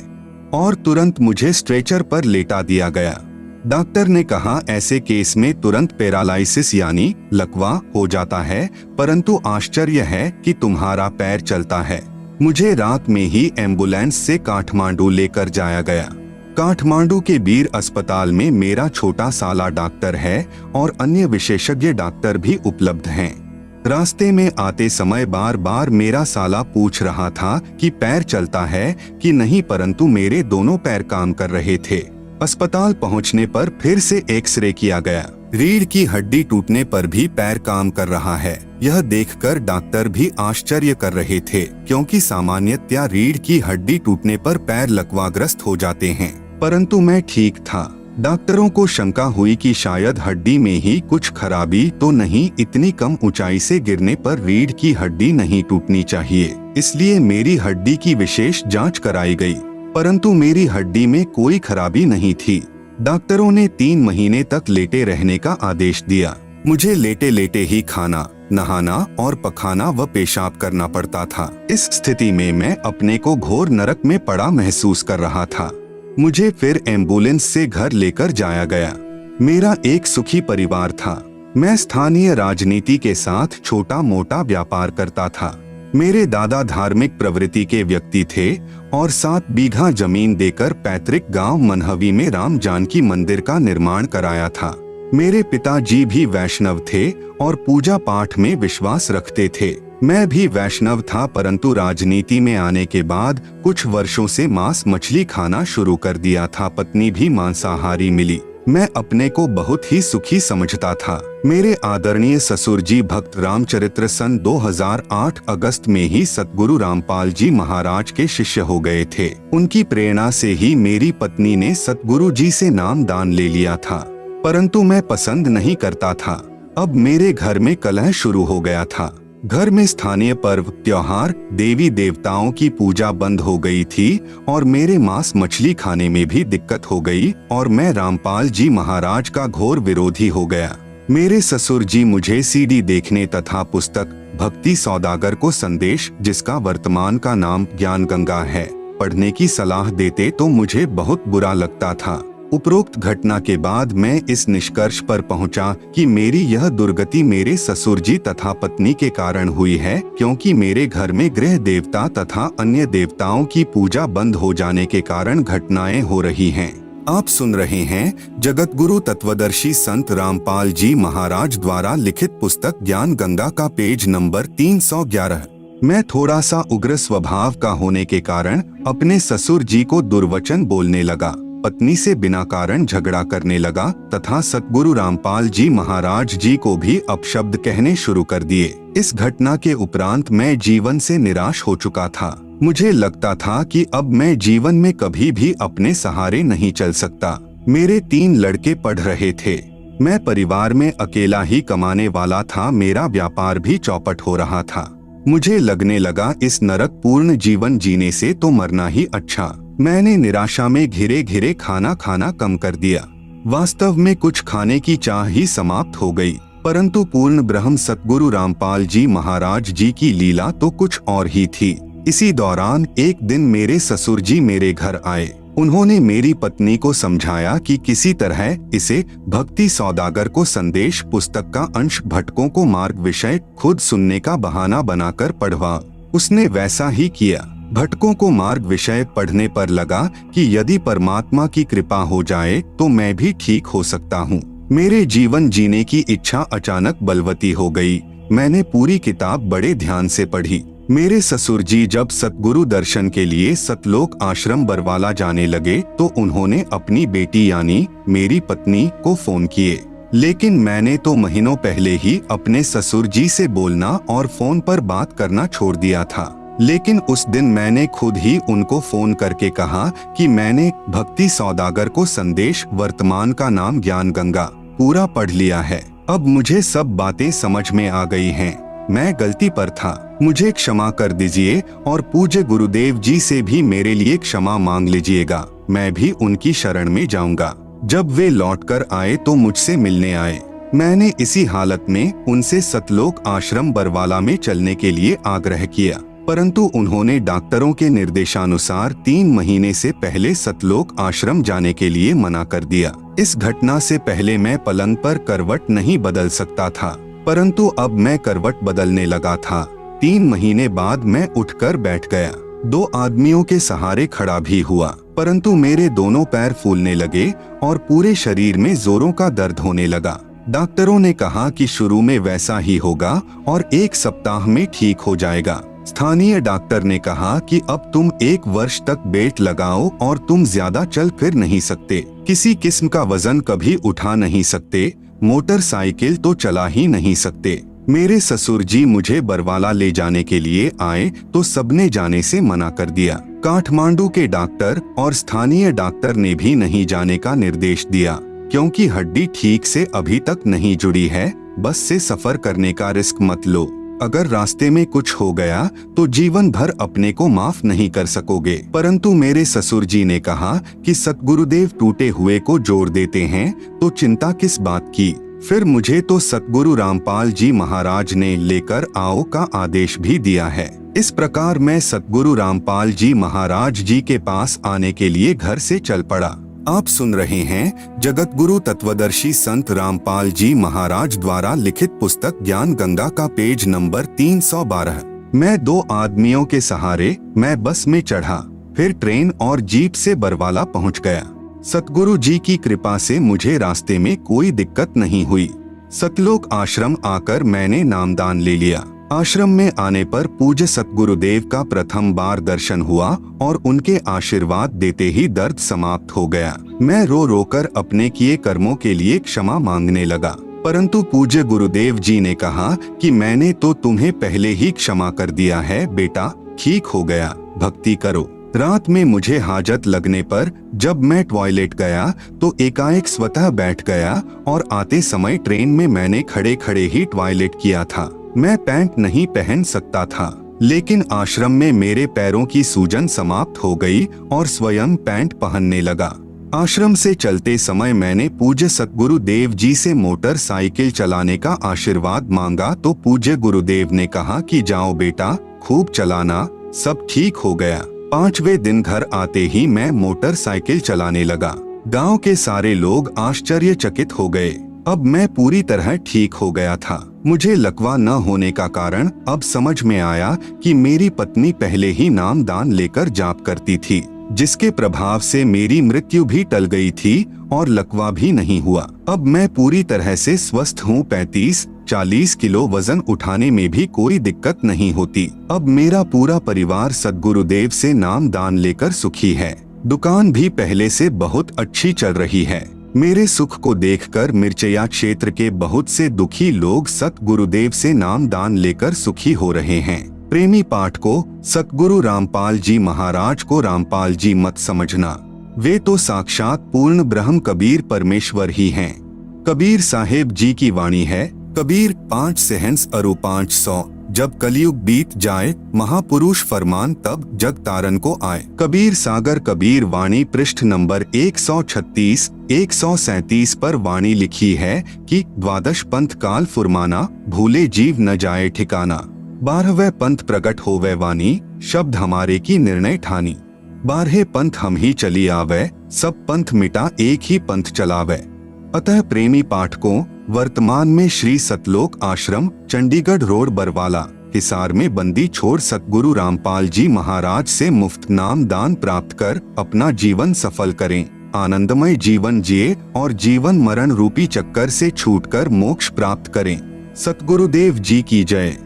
और तुरंत मुझे स्ट्रेचर पर लेटा दिया गया। डॉक्टर ने कहा ऐसे केस में तुरंत पैरालाइसिस यानी लकवा हो जाता है, परंतु आश्चर्य है कि तुम्हारा पैर चलता है। मुझे रात में ही एम्बुलेंस से काठमांडू लेकर जाया गया। काठमांडू के बीर अस्पताल में मेरा छोटा साला डॉक्टर है और अन्य विशेषज्ञ डॉक्टर भी उपलब्ध हैं। रास्ते में आते समय बार बार मेरा साला पूछ रहा था कि पैर चलता है कि नहीं, परंतु मेरे दोनों पैर काम कर रहे थे। अस्पताल पहुंचने पर फिर से एक्सरे किया गया। रीढ़ की हड्डी टूटने पर भी पैर काम कर रहा है। यह देखकर डॉक्टर भी आश्चर्य कर रहे थे, क्योंकि सामान्यतया रीढ़ की हड्डी टूटने पर पैर लकवाग्रस्त हो जाते हैं, परंतु मैं ठीक था। डॉक्टरों को शंका हुई कि शायद हड्डी में ही कुछ खराबी तो नहीं, इतनी कम ऊंचाई से गिरने पर रीढ़ की हड्डी नहीं टूटनी चाहिए, इसलिए मेरी हड्डी की विशेष जांच कराई गई, परंतु मेरी हड्डी में कोई खराबी नहीं थी। डॉक्टरों ने 3 महीने तक लेटे रहने का आदेश दिया। मुझे लेटे लेटे ही खाना, नहाना और पखाना व पेशाब करना पड़ता था। इस स्थिति में मैं अपने को घोर नरक में पड़ा महसूस कर रहा था। मुझे फिर एम्बुलेंस से घर लेकर जाया गया। मेरा एक सुखी परिवार था। मैं स्थानीय राजनीति के साथ छोटा मोटा व्यापार करता था। मेरे दादा धार्मिक प्रवृत्ति के व्यक्ति थे और 7 बीघा जमीन देकर पैतृक गांव मनहवी में राम जानकी मंदिर का निर्माण कराया था। मेरे पिताजी भी वैष्णव थे और पूजा पाठ में विश्वास रखते थे। मैं भी वैष्णव था, परंतु राजनीति में आने के बाद कुछ वर्षों से मांस मछली खाना शुरू कर दिया था। पत्नी भी मांसाहारी मिली। मैं अपने को बहुत ही सुखी समझता था। मेरे आदरणीय ससुर जी भक्त रामचरित्र सन 2008 अगस्त में ही सतगुरु रामपाल जी महाराज के शिष्य हो गए थे। उनकी प्रेरणा से ही मेरी पत्नी ने सतगुरु जी से नाम दान ले लिया था, परंतु मैं पसंद नहीं करता था। अब मेरे घर में कलह शुरू हो गया था। घर में स्थानीय पर्व त्योहार, देवी देवताओं की पूजा बंद हो गई थी और मेरे मांस मछली खाने में भी दिक्कत हो गई और मैं रामपाल जी महाराज का घोर विरोधी हो गया। मेरे ससुर जी मुझे सीडी देखने तथा पुस्तक भक्ति सौदागर को संदेश, जिसका वर्तमान का नाम ज्ञान गंगा है, पढ़ने की सलाह देते तो मुझे बहुत बुरा लगता था। उपरोक्त घटना के बाद मैं इस निष्कर्ष पर पहुंचा कि मेरी यह दुर्गति मेरे ससुर जी तथा पत्नी के कारण हुई है, क्योंकि मेरे घर में गृह देवता तथा अन्य देवताओं की पूजा बंद हो जाने के कारण घटनाएं हो रही हैं। आप सुन रहे हैं जगत गुरु तत्वदर्शी संत रामपाल जी महाराज द्वारा लिखित पुस्तक ज्ञान गंगा का पेज नंबर 311। मैं थोड़ा सा उग्र स्वभाव का होने के कारण अपने ससुर जी को दुर्वचन बोलने लगा, पत्नी से बिना कारण झगड़ा करने लगा तथा सतगुरु रामपाल जी महाराज जी को भी अपशब्द कहने शुरू कर दिए। इस घटना के उपरांत मैं जीवन से निराश हो चुका था। मुझे लगता था कि अब मैं जीवन में कभी भी अपने सहारे नहीं चल सकता। मेरे 3 लड़के पढ़ रहे थे। मैं परिवार में अकेला ही कमाने वाला था। मेरा व्यापार भी चौपट हो रहा था। मुझे लगने लगा इस नरक पूर्ण जीवन जीने से तो मरना ही अच्छा। मैंने निराशा में घिरे घिरे खाना खाना कम कर दिया। वास्तव में कुछ खाने की चाह ही समाप्त हो गई, परंतु पूर्ण ब्रह्म सतगुरु रामपाल जी महाराज जी की लीला तो कुछ और ही थी। इसी दौरान एक दिन मेरे ससुर जी मेरे घर आए। उन्होंने मेरी पत्नी को समझाया कि किसी तरह इसे भक्ति सौदागर को संदेश पुस्तक का अंश भटकों को मार्ग विषय खुद सुनने का बहाना बनाकर पढ़वा। उसने वैसा ही किया। भटकों को मार्ग विषय पढ़ने पर लगा कि यदि परमात्मा की कृपा हो जाए तो मैं भी ठीक हो सकता हूँ। मेरे जीवन जीने की इच्छा अचानक बलवती हो गई। मैंने पूरी किताब बड़े ध्यान से पढ़ी। मेरे ससुर जी जब सतगुरु दर्शन के लिए सतलोक आश्रम बरवाला जाने लगे तो उन्होंने अपनी बेटी यानी मेरी पत्नी को फोन किए, लेकिन मैंने तो महीनों पहले ही अपने ससुर जी से बोलना और फोन पर बात करना छोड़ दिया था। लेकिन उस दिन मैंने खुद ही उनको फोन करके कहा कि मैंने भक्ति सौदागर को संदेश वर्तमान का नाम ज्ञान गंगा पूरा पढ़ लिया है। अब मुझे सब बातें समझ में आ गई हैं। मैं गलती पर था, मुझे क्षमा कर दीजिए और पूज्य गुरुदेव जी से भी मेरे लिए क्षमा मांग लीजिएगा। मैं भी उनकी शरण में जाऊंगा। जब वे लौटकर आए तो मुझसे मिलने आए। मैंने इसी हालत में उनसे सतलोक आश्रम बरवाला में चलने के लिए आग्रह किया, परंतु उन्होंने डॉक्टरों के निर्देशानुसार 3 महीने से पहले सतलोक आश्रम जाने के लिए मना कर दिया। इस घटना से पहले मैं पलंग पर करवट नहीं बदल सकता था, परंतु अब मैं करवट बदलने लगा था। 3 महीने बाद मैं उठकर बैठ गया। 2 आदमियों के सहारे खड़ा भी हुआ, परंतु मेरे दोनों पैर फूलने लगे और पूरे शरीर में जोरों का दर्द होने लगा। डॉक्टरों ने कहा कि शुरू में वैसा ही होगा और 1 सप्ताह में ठीक हो जाएगा। स्थानीय डॉक्टर ने कहा कि अब तुम 1 वर्ष तक बेल्ट लगाओ और तुम ज्यादा चल फिर नहीं सकते, किसी किस्म का वजन कभी उठा नहीं सकते, मोटरसाइकिल तो चला ही नहीं सकते। मेरे ससुर जी मुझे बरवाला ले जाने के लिए आए तो सबने जाने से मना कर दिया। काठमांडू के डॉक्टर और स्थानीय डॉक्टर ने भी नहीं जाने का निर्देश दिया, क्योंकि हड्डी ठीक से अभी तक नहीं जुड़ी है। बस से सफर करने का रिस्क मत लो, अगर रास्ते में कुछ हो गया तो जीवन भर अपने को माफ नहीं कर सकोगे। परंतु मेरे ससुर जी ने कहा कि सतगुरुदेव टूटे हुए को जोड़ देते हैं, तो चिंता किस बात की। फिर मुझे तो सतगुरु रामपाल जी महाराज ने लेकर आओ का आदेश भी दिया है। इस प्रकार मैं सतगुरु रामपाल जी महाराज जी के पास आने के लिए घर से चल पड़ा। आप सुन रहे हैं जगत गुरु तत्वदर्शी संत रामपाल जी महाराज द्वारा लिखित पुस्तक ज्ञान गंगा का पेज नंबर 312। मैं 2 आदमियों के सहारे मैं बस में चढ़ा, फिर ट्रेन और जीप से बरवाला पहुंच गया। सतगुरु जी की कृपा से मुझे रास्ते में कोई दिक्कत नहीं हुई। सतलोक आश्रम आकर मैंने नामदान ले लिया। आश्रम में आने पर पूज्य सतगुरुदेव का प्रथम बार दर्शन हुआ और उनके आशीर्वाद देते ही दर्द समाप्त हो गया। मैं रो रो कर अपने किए कर्मों के लिए क्षमा मांगने लगा, परंतु पूज्य गुरुदेव जी ने कहा कि मैंने तो तुम्हें पहले ही क्षमा कर दिया है बेटा, ठीक हो गया, भक्ति करो। रात में मुझे हाजत लगने पर जब मैं टॉयलेट गया तो एकाएक स्वतः बैठ गया और आते समय ट्रेन में मैंने खड़े खड़े ही टॉयलेट किया था। मैं पैंट नहीं पहन सकता था, लेकिन आश्रम में मेरे पैरों की सूजन समाप्त हो गई और स्वयं पैंट पहनने लगा। आश्रम से चलते समय मैंने पूज्य सतगुरु देव जी से मोटरसाइकिल चलाने का आशीर्वाद मांगा तो पूज्य गुरुदेव ने कहा कि जाओ बेटा, खूब चलाना, सब ठीक हो गया। 5वें दिन घर आते ही मैं मोटरसाइकिल चलाने लगा। गांव के सारे लोग आश्चर्यचकित हो गए। अब मैं पूरी तरह ठीक हो गया था। मुझे लकवा न होने का कारण अब समझ में आया कि मेरी पत्नी पहले ही नामदान लेकर जाप करती थी, जिसके प्रभाव से मेरी मृत्यु भी टल गई थी और लकवा भी नहीं हुआ। अब मैं पूरी तरह से स्वस्थ हूँ। 35-40 किलो वजन उठाने में भी कोई दिक्कत नहीं होती। अब मेरा पूरा परिवार सद्गुरुदेव से नामदान लेकर सुखी है। दुकान भी पहले से बहुत अच्छी चल रही है। मेरे सुख को देखकर मिर्चया क्षेत्र के बहुत से दुखी लोग सतगुरुदेव से नामदान लेकर सुखी हो रहे हैं। प्रेमी पाठ को सतगुरु रामपाल जी महाराज को रामपाल जी मत समझना, वे तो साक्षात पूर्ण ब्रह्म कबीर परमेश्वर ही हैं। कबीर साहेब जी की वाणी है, कबीर 5 सहंस अरु 500, जब कलयुग बीत जाए महापुरुष फरमान तब जग तारन को आए। कबीर सागर कबीर वाणी पृष्ठ नंबर 136-137 पर वाणी लिखी है कि 12 पंथ काल फुरमाना, भूले जीव न जाए ठिकाना। 12वें पंथ प्रकट होवे वाणी, शब्द हमारे की निर्णय ठानी। 12 पंथ हम ही चली आवे, सब पंथ मिटा एक ही पंथ चलावे। अतः प्रेमी पाठकों, वर्तमान में श्री सतलोक आश्रम, चंडीगढ़ रोड, बरवाला, हिसार में बंदी छोड़ सतगुरु रामपाल जी महाराज से मुफ्त नाम दान प्राप्त कर अपना जीवन सफल करें, आनंदमय जीवन जिए और जीवन मरण रूपी चक्कर से छूटकर मोक्ष प्राप्त करें। सतगुरुदेव जी की जय।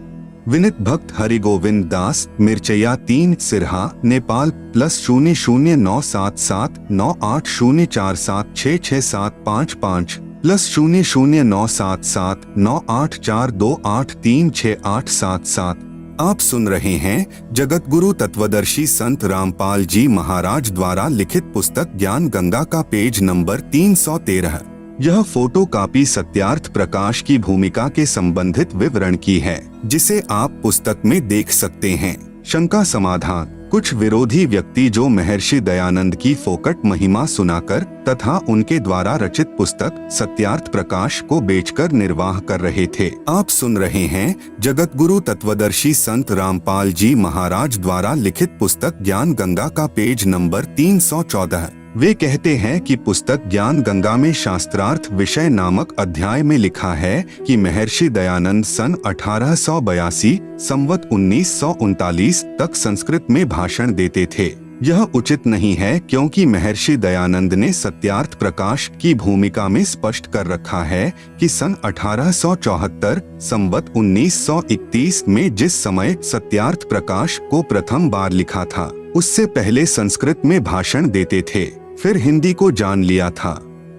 विनित भक्त हरि गोविंद दास, मिर्चया 3, सिरहा, नेपाल। +009779804766755 +009779842836877। आप सुन रहे हैं जगत गुरु तत्वदर्शी संत रामपाल जी महाराज द्वारा लिखित पुस्तक ज्ञान गंगा का पेज नंबर 313। यह फोटो कॉपी सत्यार्थ प्रकाश की भूमिका के संबंधित विवरण की है, जिसे आप पुस्तक में देख सकते हैं। शंका समाधान। कुछ विरोधी व्यक्ति जो महर्षि दयानंद की फोकट महिमा सुनाकर तथा उनके द्वारा रचित पुस्तक सत्यार्थ प्रकाश को बेचकर निर्वाह कर रहे थे। आप सुन रहे हैं जगत गुरु तत्वदर्शी संत रामपाल जी महाराज द्वारा लिखित पुस्तक ज्ञान गंगा का पेज नंबर 314। वे कहते हैं कि पुस्तक ज्ञान गंगा में शास्त्रार्थ विषय नामक अध्याय में लिखा है कि महर्षि दयानंद सन 1882 संवत 1939 तक संस्कृत में भाषण देते थे। यह उचित नहीं है क्योंकि महर्षि दयानंद ने सत्यार्थ प्रकाश की भूमिका में स्पष्ट कर रखा है कि सन 1874 संवत 1931 में जिस समय सत्यार्थ प्रकाश को प्रथम बार लिखा था, उससे पहले संस्कृत में भाषण देते थे, फिर हिंदी को जान लिया था।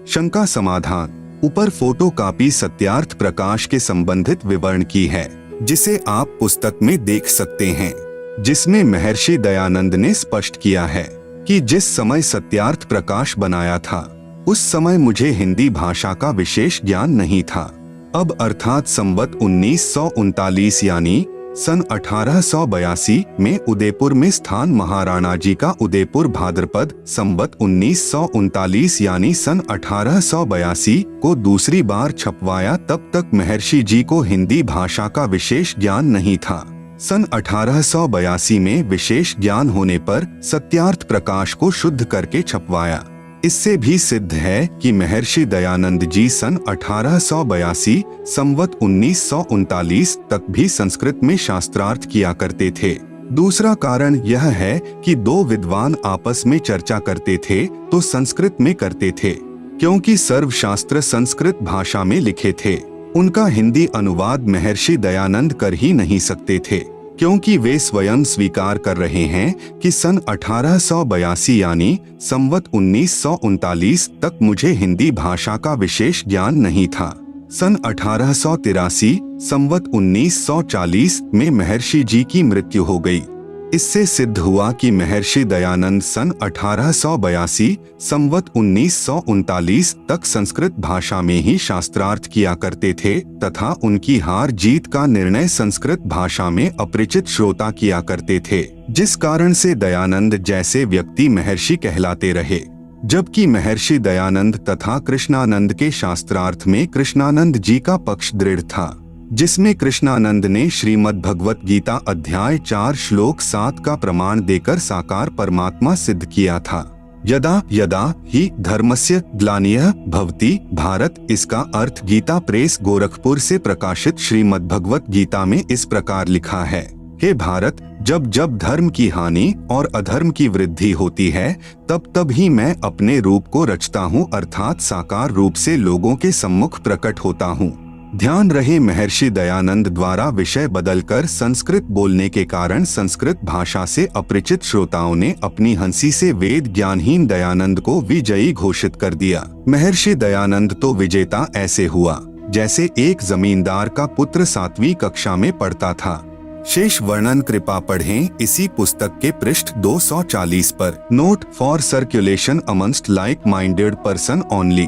शंका समाधान। ऊपर फोटो कॉपी सत्यार्थ प्रकाश के संबंधित विवरण की है, जिसे आप पुस्तक में देख सकते हैं, जिसमें महर्षि दयानंद ने स्पष्ट किया है कि जिस समय सत्यार्थ प्रकाश बनाया था, उस समय मुझे हिंदी भाषा का विशेष ज्ञान नहीं था। अब अर्थात संवत 1939 यानी सन 1882 में उदयपुर में स्थान महाराणा जी का उदयपुर भाद्रपद संवत 1939 यानी सन 1882 को दूसरी बार छपवाया, तब तक महर्षि जी को हिंदी भाषा का विशेष ज्ञान नहीं था। सन 1882 में विशेष ज्ञान होने पर सत्यार्थ प्रकाश को शुद्ध करके छपवाया। इससे भी सिद्ध है कि महर्षि दयानंद जी सन 1882 संवत 1939 तक भी संस्कृत में शास्त्रार्थ किया करते थे। दूसरा कारण यह है कि दो विद्वान आपस में चर्चा करते थे तो संस्कृत में करते थे, क्योंकि सर्वशास्त्र संस्कृत भाषा में लिखे थे। उनका हिंदी अनुवाद महर्षि दयानंद कर ही नहीं सकते थे, क्योंकि वे स्वयं स्वीकार कर रहे हैं कि सन 1882 यानी संवत 1939 तक मुझे हिंदी भाषा का विशेष ज्ञान नहीं था। सन 1883 संवत 1940 में महर्षि जी की मृत्यु हो गई। इससे सिद्ध हुआ कि महर्षि दयानंद सन 1882 संवत 1939 तक संस्कृत भाषा में ही शास्त्रार्थ किया करते थे तथा उनकी हार जीत का निर्णय संस्कृत भाषा में अपरिचित श्रोता किया करते थे, जिस कारण से दयानंद जैसे व्यक्ति महर्षि कहलाते रहे। जबकि महर्षि दयानंद तथा कृष्णानंद के शास्त्रार्थ में कृष्णानंद जी का पक्ष दृढ़ था, जिसमें कृष्णानंद ने श्रीमद् भगवत गीता अध्याय 4 श्लोक 7 का प्रमाण देकर साकार परमात्मा सिद्ध किया था। यदा यदा ही धर्मस्य ग्लानियः भवति भारत, इसका अर्थ गीता प्रेस गोरखपुर से प्रकाशित श्रीमद् भगवत गीता में इस प्रकार लिखा है, हे भारत, जब जब धर्म की हानि और अधर्म की वृद्धि होती है, तब तब ही मैं अपने रूप को रचता हूँ, अर्थात साकार रूप से लोगों के सम्मुख प्रकट होता हूँ। ध्यान रहे, महर्षि दयानंद द्वारा विषय बदलकर संस्कृत बोलने के कारण संस्कृत भाषा से अपरिचित श्रोताओं ने अपनी हंसी से वेद ज्ञानहीन दयानंद को विजयी घोषित कर दिया। महर्षि दयानंद तो विजेता ऐसे हुआ जैसे एक जमींदार का पुत्र 7वीं कक्षा में पढ़ता था। शेष वर्णन कृपा पढ़ें इसी पुस्तक के पृष्ठ 240 पर। Not for circulation amongst like minded person only.